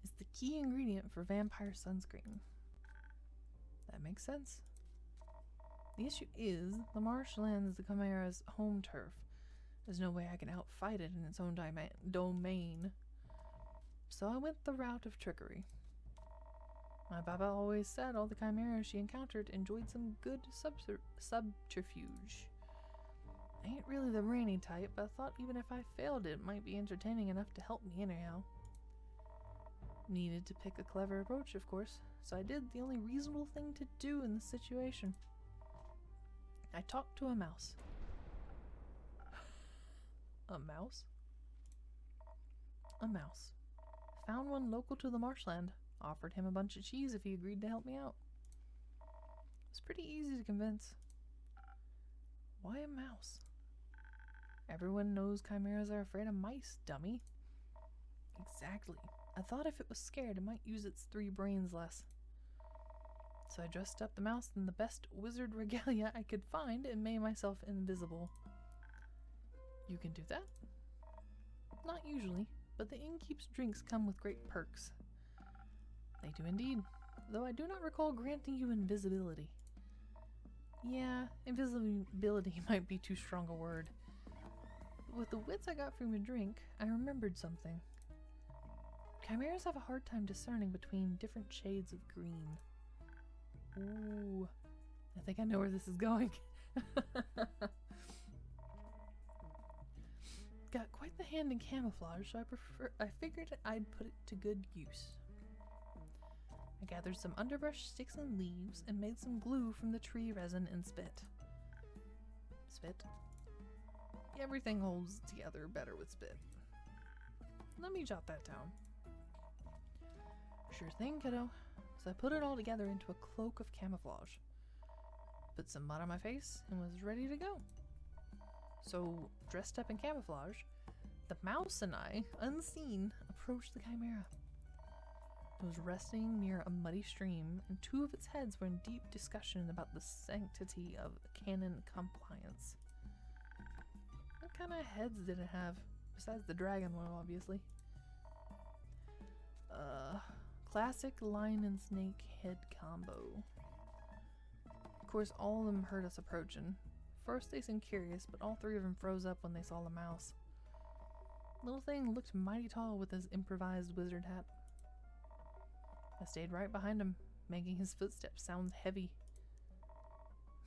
It's the key ingredient for vampire sunscreen. That makes sense. The issue is, the marshland is the Chimera's home turf. There's no way I can outfight it in its own domain. So I went the route of trickery. My baba always said all the chimeras she encountered enjoyed some good subterfuge. I ain't really the brainy type, but I thought even if I failed it might be entertaining enough to help me anyhow. Needed to pick a clever approach, of course, so I did the only reasonable thing to do in this situation. I talked to a mouse. A mouse? A mouse. Found one local to the marshland. Offered him a bunch of cheese if he agreed to help me out. It was pretty easy to convince. Why a mouse? Everyone knows chimeras are afraid of mice, dummy. Exactly. I thought if it was scared, it might use its 3 brains less. So I dressed up the mouse in the best wizard regalia I could find and made myself invisible. You can do that? Not usually, but the innkeep's drinks come with great perks. They do indeed, though I do not recall granting you invisibility. Yeah, invisibility might be too strong a word. But with the wits I got from your drink, I remembered something. Chimeras have a hard time discerning between different shades of green. Ooh, I think I know where this is going. Got quite the hand in camouflage, so I figured I'd put it to good use. I gathered some underbrush, sticks, and leaves, and made some glue from the tree resin and spit. Spit? Everything holds together better with spit. Let me jot that down. Sure thing, kiddo. So I put it all together into a cloak of camouflage. Put some mud on my face and was ready to go. So, dressed up in camouflage, the mouse and I, unseen, approached the chimera. It was resting near a muddy stream, and 2 of its heads were in deep discussion about the sanctity of canon compliance. What kind of heads did it have? Besides the dragon one, obviously. Classic lion and snake head combo. Of course, all of them heard us approaching. First they seemed curious, but all 3 of them froze up when they saw the mouse. Little thing looked mighty tall with his improvised wizard hat. I stayed right behind him, making his footsteps sound heavy.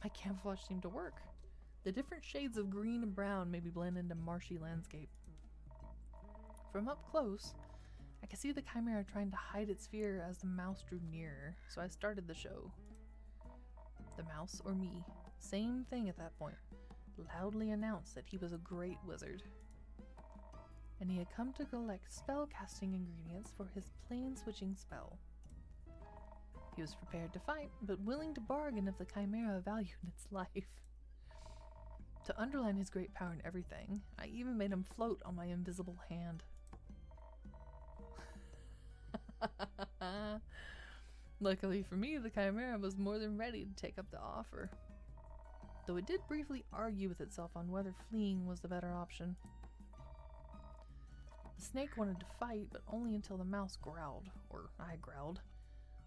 My camouflage seemed to work. The different shades of green and brown made me blend into marshy landscape. From up close, I could see the chimera trying to hide its fear as the mouse drew nearer, so I started the show. The mouse, or me, same thing at that point, loudly announced that he was a great wizard. And he had come to collect spell-casting ingredients for his plane-switching spell. He was prepared to fight, but willing to bargain if the chimera valued its life. To underline his great power in everything, I even made him float on my invisible hand. Luckily for me, the chimera was more than ready to take up the offer. Though it did briefly argue with itself on whether fleeing was the better option. The snake wanted to fight, but only until the mouse growled, or I growled.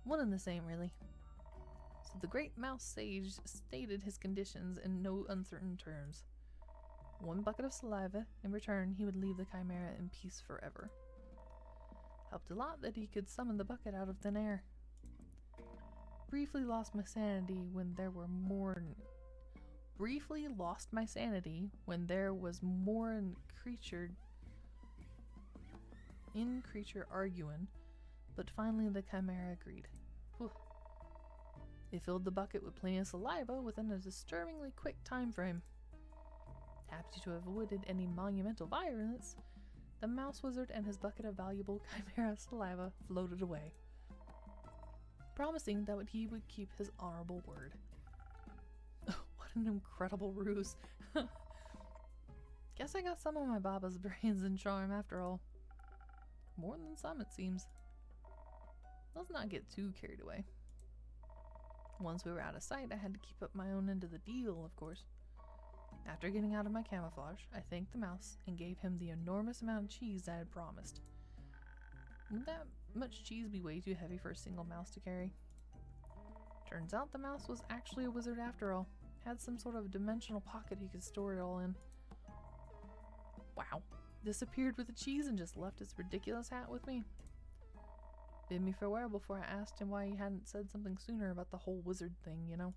One and the same, really. So the great mouse sage stated his conditions in no uncertain terms. 1 bucket of saliva, in return he would leave the chimera in peace forever. Helped a lot that he could summon the bucket out of thin air. Briefly lost my sanity when there was more in creature arguing, but finally the chimera agreed. Whew. It filled the bucket with plenty of saliva within a disturbingly quick time frame. Happy to have avoided any monumental violence, the mouse wizard and his bucket of valuable chimera saliva floated away, promising that he would keep his honorable word. What an incredible ruse. Guess I got some of my Baba's brains and charm after all. More than some, it seems. Let's not get too carried away. Once we were out of sight, I had to keep up my own end of the deal, of course. After getting out of my camouflage, I thanked the mouse and gave him the enormous amount of cheese I had promised. Wouldn't that much cheese be way too heavy for a single mouse to carry? Turns out the mouse was actually a wizard after all. Had some sort of dimensional pocket he could store it all in. Wow. Disappeared with the cheese and just left his ridiculous hat with me. Bid me farewell before I asked him why he hadn't said something sooner about the whole wizard thing, you know?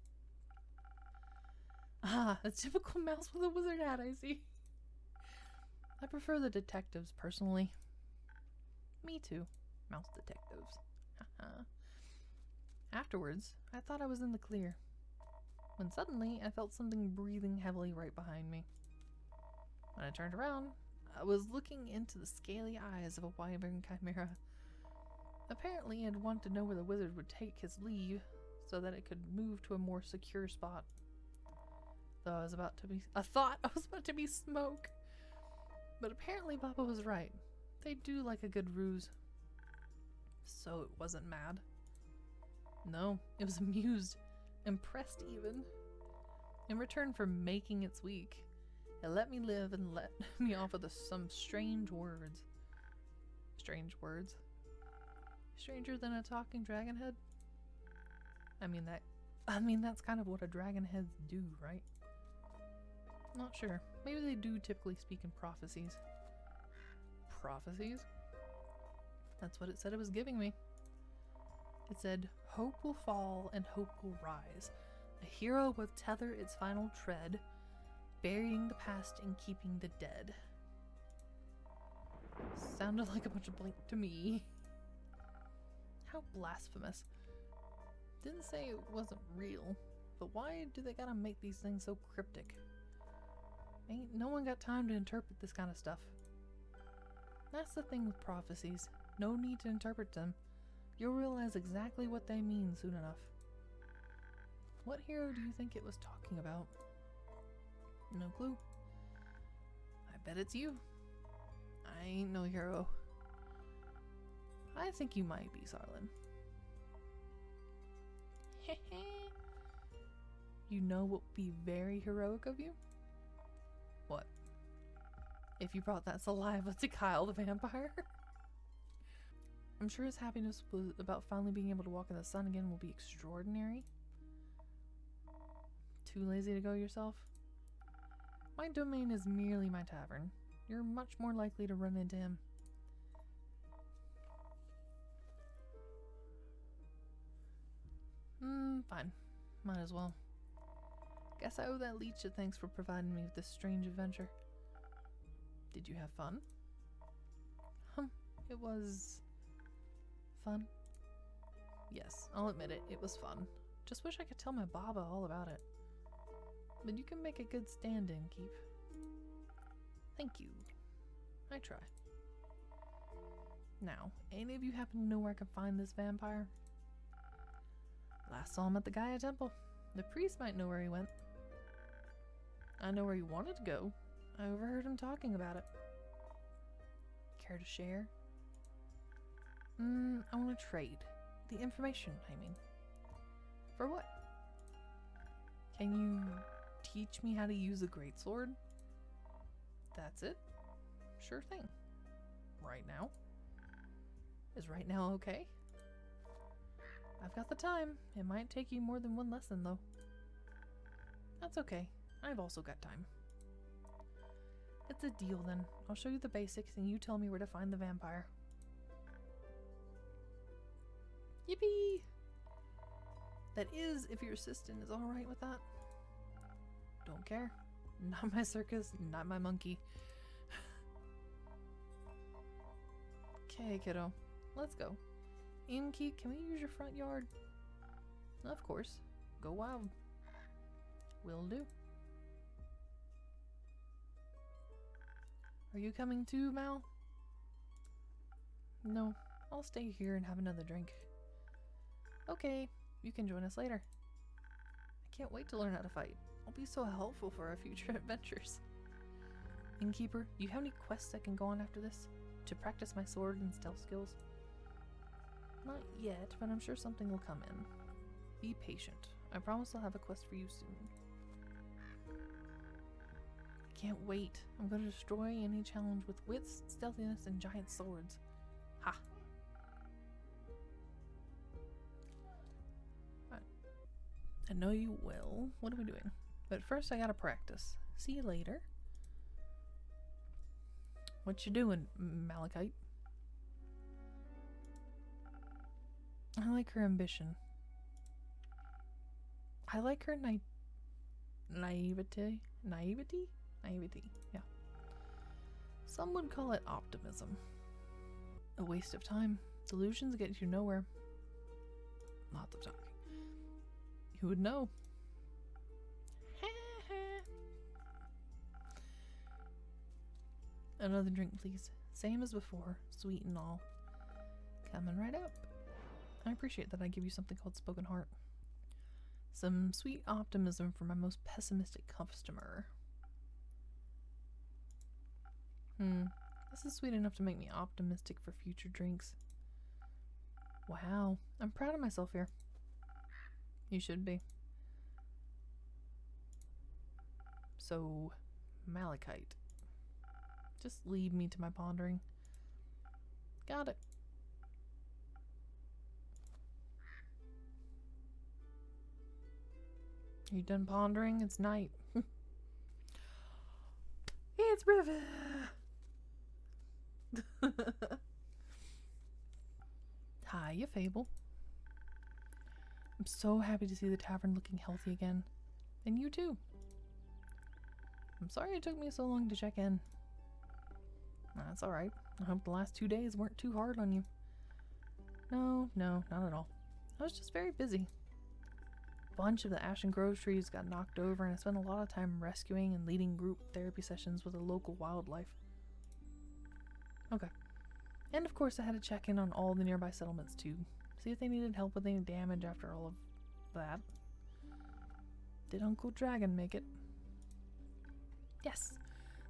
Ah, a typical mouse with a wizard hat, I see. I prefer the detectives, personally. Me too. Mouse detectives. Afterwards, I thought I was in the clear, when suddenly I felt something breathing heavily right behind me. When I turned around, I was looking into the scaly eyes of a wyvern chimera. Apparently, I'd want to know where the wizard would take his leave so that it could move to a more secure spot. Though I thought I was about to be smoke. But apparently Baba was right. They do like a good ruse. So it wasn't mad. No, it was amused, impressed even. In return for making its week, it let me live and let me off with some strange words. Strange words? Stranger than a talking dragon head? I mean that's kind of what a dragon heads do, right? Not sure. Maybe they do typically speak in prophecies. Prophecies? That's what it said it was giving me. It said, hope will fall and hope will rise. A hero will tether its final tread, burying the past and keeping the dead. Sounded like a bunch of blank to me. How blasphemous. Didn't say it wasn't real, but why do they gotta make these things so cryptic? Ain't no one got time to interpret this kind of stuff. That's the thing with prophecies. No need to interpret them. You'll realize exactly what they mean soon enough. What hero do you think it was talking about? No clue. I bet it's you. I ain't no hero. I think you might be, Sarlin. You know what would be very heroic of you? What? If you brought that saliva to Kyle the vampire? I'm sure his happiness about finally being able to walk in the sun again will be extraordinary. Too lazy to go yourself? My domain is merely my tavern. You're much more likely to run into him. Fine. Might as well. Guess I owe that leech a thanks for providing me with this strange adventure. Did you have fun? It was... fun? Yes, I'll admit it. It was fun. Just wish I could tell my Baba all about it. But you can make a good stand-in, Keep. Thank you. I try. Now, any of you happen to know where I can find this vampire? Last saw him at the Gaia Temple. The priest might know where he went. I know where he wanted to go. I overheard him talking about it. Care to share? I want to trade. The information, I mean. For what? Can you teach me how to use a greatsword? That's it? Sure thing. Right now? Is right now okay? I've got the time. It might take you more than one lesson, though. That's okay. I've also got time. It's a deal, then. I'll show you the basics, and you tell me where to find the vampire. Yippee! That is, if your assistant is alright with that. Don't care. Not my circus, not my monkey. Okay, kiddo. Let's go. Innkeep, can we use your front yard? Of course. Go wild. Will do. Are you coming too, Mal? No, I'll stay here and have another drink. Okay, you can join us later. I can't wait to learn how to fight. I'll be so helpful for our future adventures. Innkeeper, do you have any quests I can go on after this? To practice my sword and stealth skills? Not yet, but I'm sure something will come in. Be patient. I promise I'll have a quest for you soon. I can't wait. I'm going to destroy any challenge with wits, stealthiness, and giant swords. Ha! I know you will. What are we doing? But first I gotta practice. See you later. What you doing, Malachite? I like her ambition. I like her naivety? Naivety? Naivety, yeah. Some would call it optimism. A waste of time. Delusions get you nowhere. Lots of talking. Who would know? Another drink, please. Same as before, sweet and all. Coming right up. I appreciate that I give you something called Spoken Heart. Some sweet optimism for my most pessimistic customer. This is sweet enough to make me optimistic for future drinks. Wow, I'm proud of myself here. You should be. So, malachite. Just leave me to my pondering. Got it. Are you done pondering? It's night. It's river. Hiya, Fable. I'm so happy to see the tavern looking healthy again. And you too. I'm sorry it took me so long to check in. That's alright. I hope the last 2 days weren't too hard on you. No, not at all. I was just very busy. A bunch of the Ashen Grove trees got knocked over, and I spent a lot of time rescuing and leading group therapy sessions with the local wildlife. Okay. And of course I had to check in on all the nearby settlements too. See if they needed help with any damage after all of that. Did Uncle Dragon make it? Yes.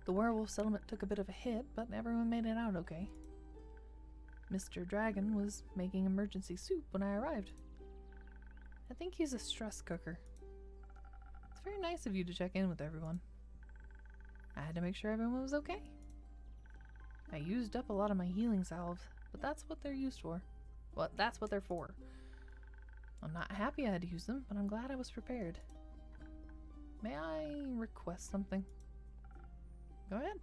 The werewolf settlement took a bit of a hit, but everyone made it out okay. Mr. Dragon was making emergency soup when I arrived. I think he's a stress cooker. It's very nice of you to check in with everyone. I had to make sure everyone was okay. I used up a lot of my healing salves, but that's what they're used for. Well, that's what they're for. I'm not happy I had to use them, but I'm glad I was prepared. May I request something? Go ahead.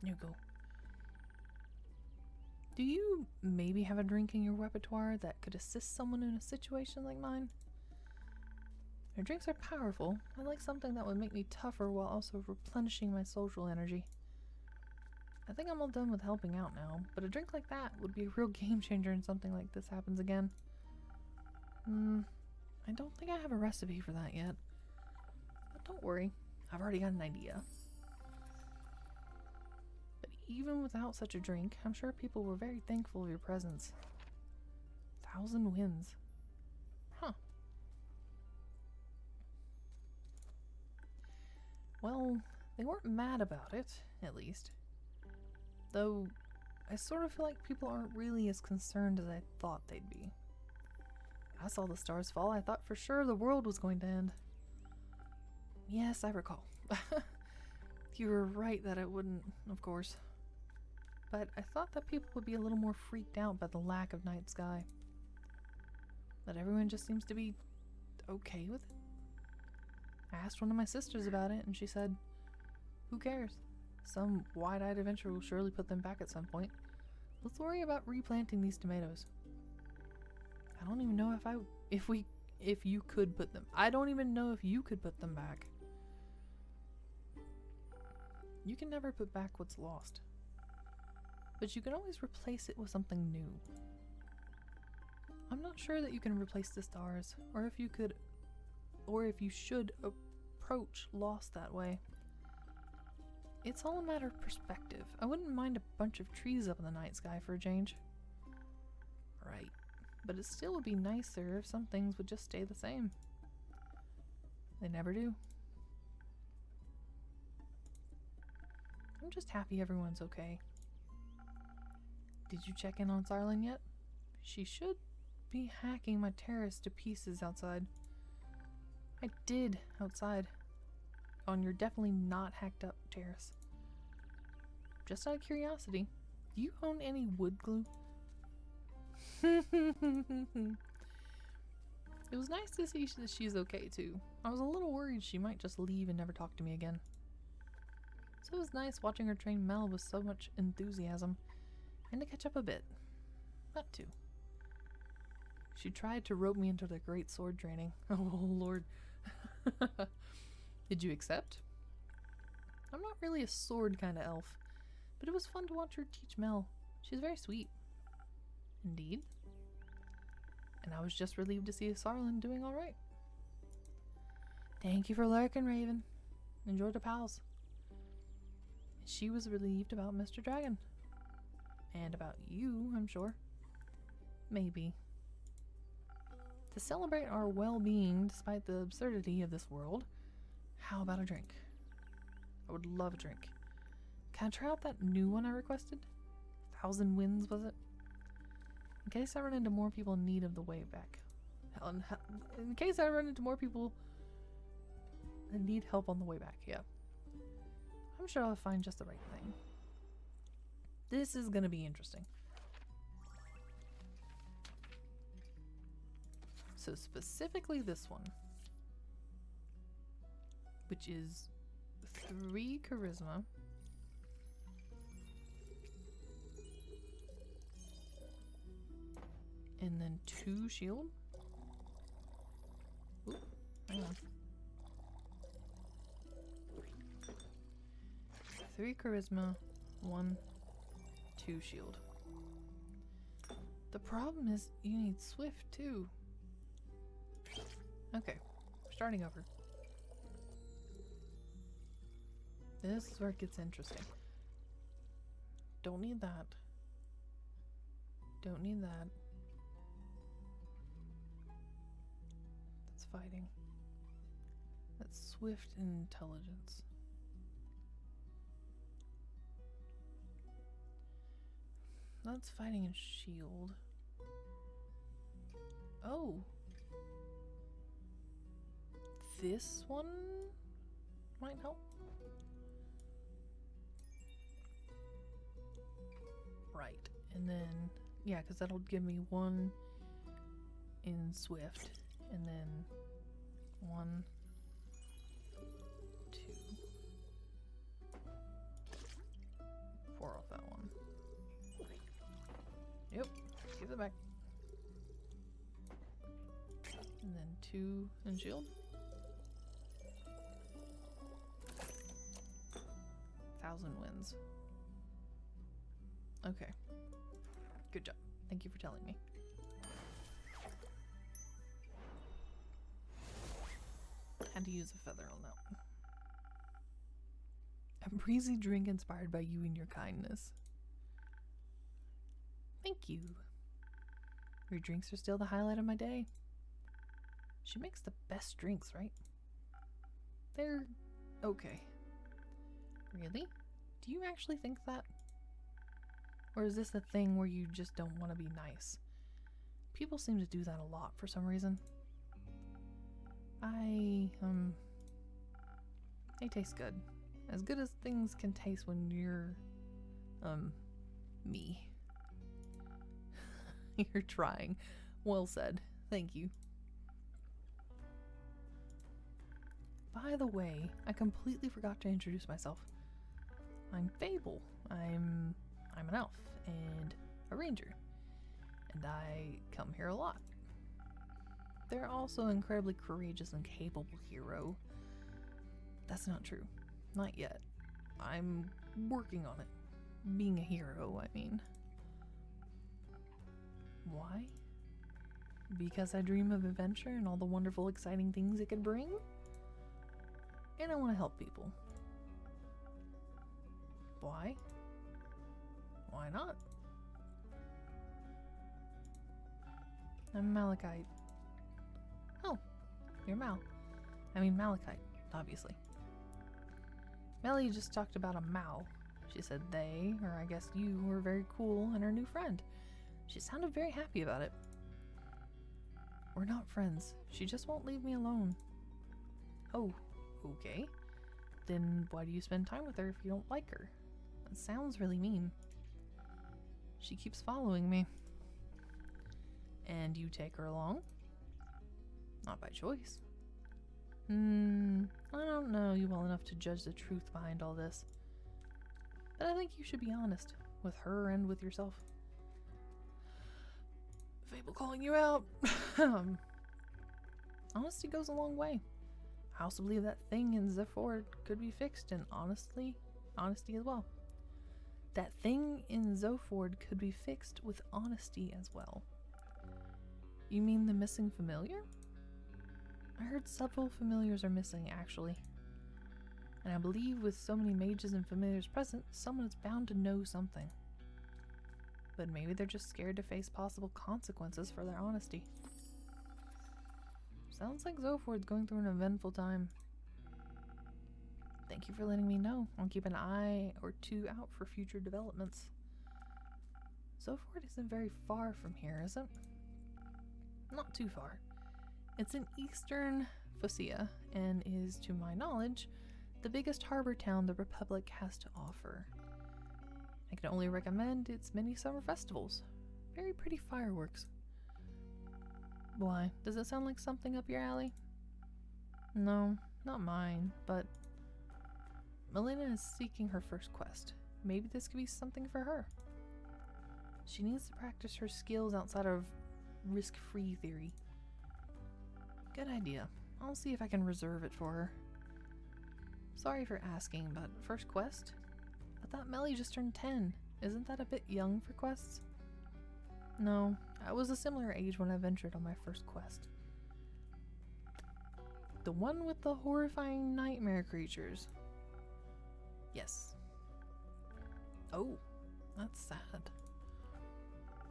You go. Do you maybe have a drink in your repertoire that could assist someone in a situation like mine? Your drinks are powerful. I like something that would make me tougher while also replenishing my social energy. I think I'm all done with helping out now, but a drink like that would be a real game changer when something like this happens again. I don't think I have a recipe for that yet. But don't worry, I've already got an idea. But even without such a drink, I'm sure people were very thankful of your presence. 1,000 wins. Huh. Well, they weren't mad about it, at least. Though, I sort of feel like people aren't really as concerned as I thought they'd be. I saw the stars fall, I thought for sure the world was going to end. Yes, I recall. You were right that it wouldn't, of course. But I thought that people would be a little more freaked out by the lack of night sky. But everyone just seems to be okay with it. I asked one of my sisters about it, and she said, who cares? Some wide-eyed adventure will surely put them back at some point. Let's worry about replanting these tomatoes. I don't even know if you could put them. I don't even know if you could put them back. You can never put back what's lost. But you can always replace it with something new. I'm not sure that you can replace the stars, or if you should approach loss that way. It's all a matter of perspective. I wouldn't mind a bunch of trees up in the night sky for a change. Right. But it still would be nicer if some things would just stay the same. They never do. I'm just happy everyone's okay. Did you check in on Sarlin yet? She should be hacking my terrace to pieces outside. I did outside. On your definitely not hacked up terrace. Just out of curiosity, do you own any wood glue? It was nice to see that she's okay too. I was a little worried she might just leave and never talk to me again. So it was nice watching her train Mel with so much enthusiasm, and to catch up a bit. That too. She tried to rope me into the great sword training. Oh lord. Did you accept? I'm not really a sword kind of elf, but it was fun to watch her teach Mel. She's very sweet. Indeed. And I was just relieved to see Sarlin doing alright. Thank you for lurking, Raven. Enjoy the pals. She was relieved about Mr. Dragon. And about you, I'm sure. Maybe. To celebrate our well-being despite the absurdity of this world, how about a drink? I would love a drink. Can I try out that new one I requested? 1,000 Winds, was it? In case I run into more people in need of the way back. In case I run into more people that need help on the way back, yeah. I'm sure I'll find just the right thing. This is gonna be interesting. So specifically this one, which is 3 charisma, and then 2 shield. Ooh, hang on. 3 charisma, 1, 2 shield. The problem is you need swift too. Okay, we're starting over. This is where it gets interesting. Don't need that. Don't need that. That's fighting. That's swift and intelligence. That's fighting and shield. Oh. This one might help. Right. And then, yeah, because that'll give me 1 in swift. And then 1, 2. 4 off that one. Yep, give it back. And then 2 in shield. 1,000 Winds. Okay. Good job. Thank you for telling me. Had to use a feather on that one. A breezy drink inspired by you and your kindness. Thank you. Your drinks are still the highlight of my day. She makes the best drinks, right? They're okay. Really? Do you actually think that? Or is this a thing where you just don't want to be nice? People seem to do that a lot for some reason. They taste good. As good as things can taste when you're, me. You're trying. Well said. Thank you. By the way, I completely forgot to introduce myself. I'm Fable. I'm an elf and a ranger. And I come here a lot. They're also an incredibly courageous and capable hero. That's not true. Not yet. I'm working on it. Being a hero, I mean. Why? Because I dream of adventure and all the wonderful, exciting things it could bring. And I want to help people. Why? Why not? I'm Malachite. Oh, you're Mal. I mean Malachite, obviously. Melly just talked about a Mal. She said they, or I guess you, were very cool and her new friend. She sounded very happy about it. We're not friends. She just won't leave me alone. Oh, okay. Then why do you spend time with her if you don't like her? That sounds really mean. She keeps following me. And you take her along? Not by choice. I don't know you well enough to judge the truth behind all this. But I think you should be honest with her and with yourself. Fable calling you out. Honesty goes a long way. I also believe that thing in Zephord could be fixed, and honesty as well. That thing in Zephord could be fixed with honesty as well. You mean the missing familiar? I heard several familiars are missing, actually. And I believe with so many mages and familiars present, someone is bound to know something. But maybe they're just scared to face possible consequences for their honesty. Sounds like Zoford's going through an eventful time. Thank you for letting me know. I'll keep an eye or two out for future developments. Zoford isn't very far from here, is it? Not too far. It's in eastern Phocia and is, to my knowledge, the biggest harbor town the Republic has to offer. I can only recommend its many summer festivals. Very pretty fireworks. Why? Does it sound like something up your alley? No, not mine, but Melina is seeking her first quest. Maybe this could be something for her. She needs to practice her skills outside of risk-free theory. Good idea. I'll see if I can reserve it for her. Sorry for asking, but first quest? I thought Melly just turned 10. Isn't that a bit young for quests? No, I was a similar age when I ventured on my first quest. The one with the horrifying nightmare creatures. Yes. Oh, that's sad.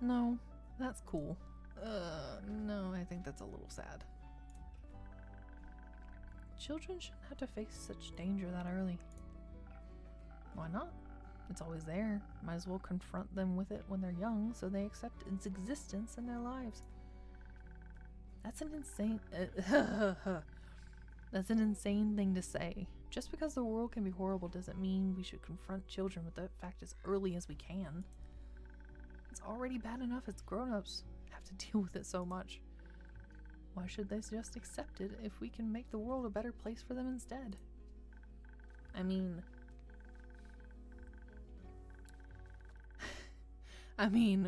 No, that's cool. No, I think that's a little sad. Children shouldn't have to face such danger that early. Why not? It's always there. Might as well confront them with it when they're young so they accept its existence in their lives. That's an insane... That's an insane thing to say. Just because the world can be horrible doesn't mean we should confront children with that fact as early as we can. It's already bad enough as grown-ups have to deal with it so much. Why should they just accept it if we can make the world a better place for them instead? I mean,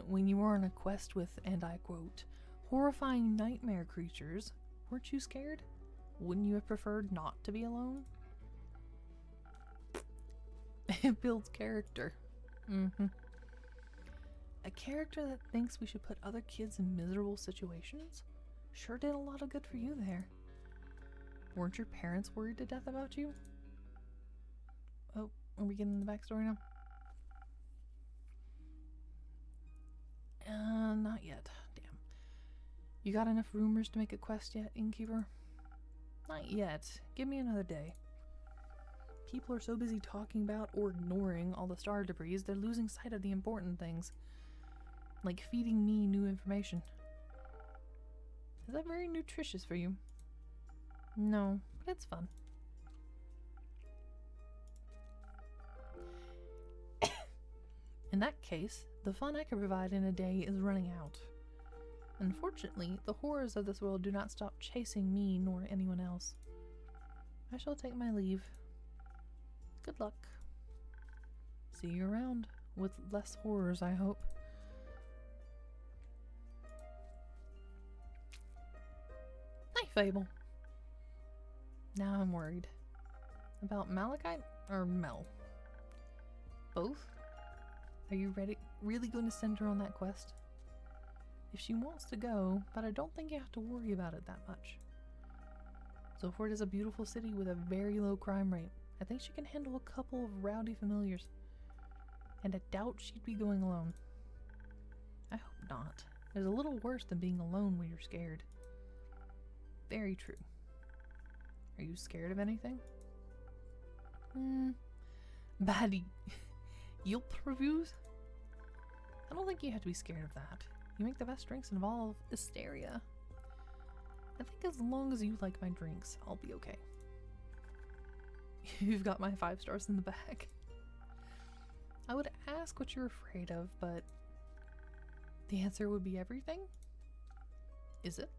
when you were on a quest with, and I quote, horrifying nightmare creatures, weren't you scared? Wouldn't you have preferred not to be alone? It builds character. A character that thinks we should put other kids in miserable situations? Sure did a lot of good for you there. Weren't your parents worried to death about you? Oh, are we getting the backstory now? Not yet. Damn. You got enough rumors to make a quest yet, Innkeeper? Not yet. Give me another day. People are so busy talking about or ignoring all the star debris, they're losing sight of the important things. Like feeding me new information. Is that very nutritious for you? No, but it's fun. In that case, the fun I can provide in a day is running out. Unfortunately, the horrors of this world do not stop chasing me nor anyone else. I shall take my leave. Good luck. See you around, with less horrors, I hope. Hi, Fable. Now I'm worried. About Malachite or Mel? Both? Are you really going to send her on that quest? If she wants to go, but I don't think you have to worry about it that much. Zoford is a beautiful city with a very low crime rate. I think she can handle a couple of rowdy familiars. And I doubt she'd be going alone. I hope not. It's a little worse than being alone when you're scared. Very true. Are you scared of anything? Bad Yelp reviews? I don't think you have to be scared of that. You make the best drinks in all of Asteria. I think as long as you like my drinks, I'll be okay. You've got my 5 stars in the bag. I would ask what you're afraid of, but the answer would be everything? Is it?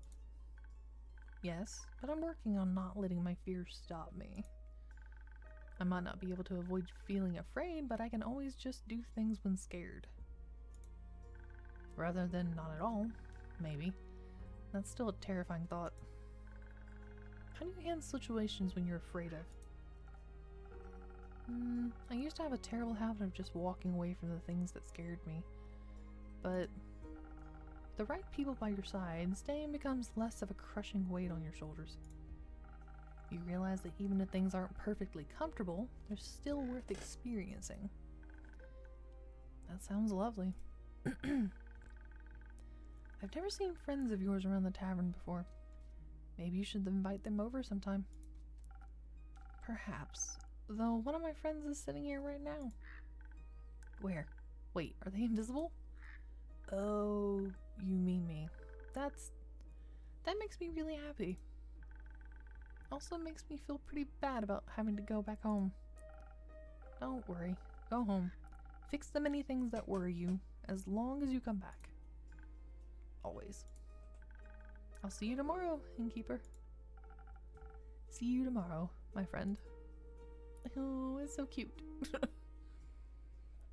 Yes, but I'm working on not letting my fears stop me. I might not be able to avoid feeling afraid, but I can always just do things when scared. Rather than not at all, maybe. That's still a terrifying thought. How do you handle situations when you're afraid of? I used to have a terrible habit of just walking away from the things that scared me. But the right people by your side, staying becomes less of a crushing weight on your shoulders. You realize that even if things aren't perfectly comfortable, they're still worth experiencing. That sounds lovely. I've never seen friends of yours around the tavern before. Maybe you should invite them over sometime. Perhaps. Though one of my friends is sitting here right now. Where? Wait, are they invisible? Oh, you mean me. That makes me really happy. Also makes me feel pretty bad about having to go back home. Don't worry. Go home. Fix the many things that worry you as long as you come back. Always. I'll see you tomorrow, innkeeper. See you tomorrow, my friend. Oh, it's so cute.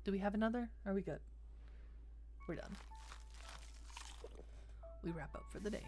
Do we have another? Are we good? We're done. We wrap up for the day.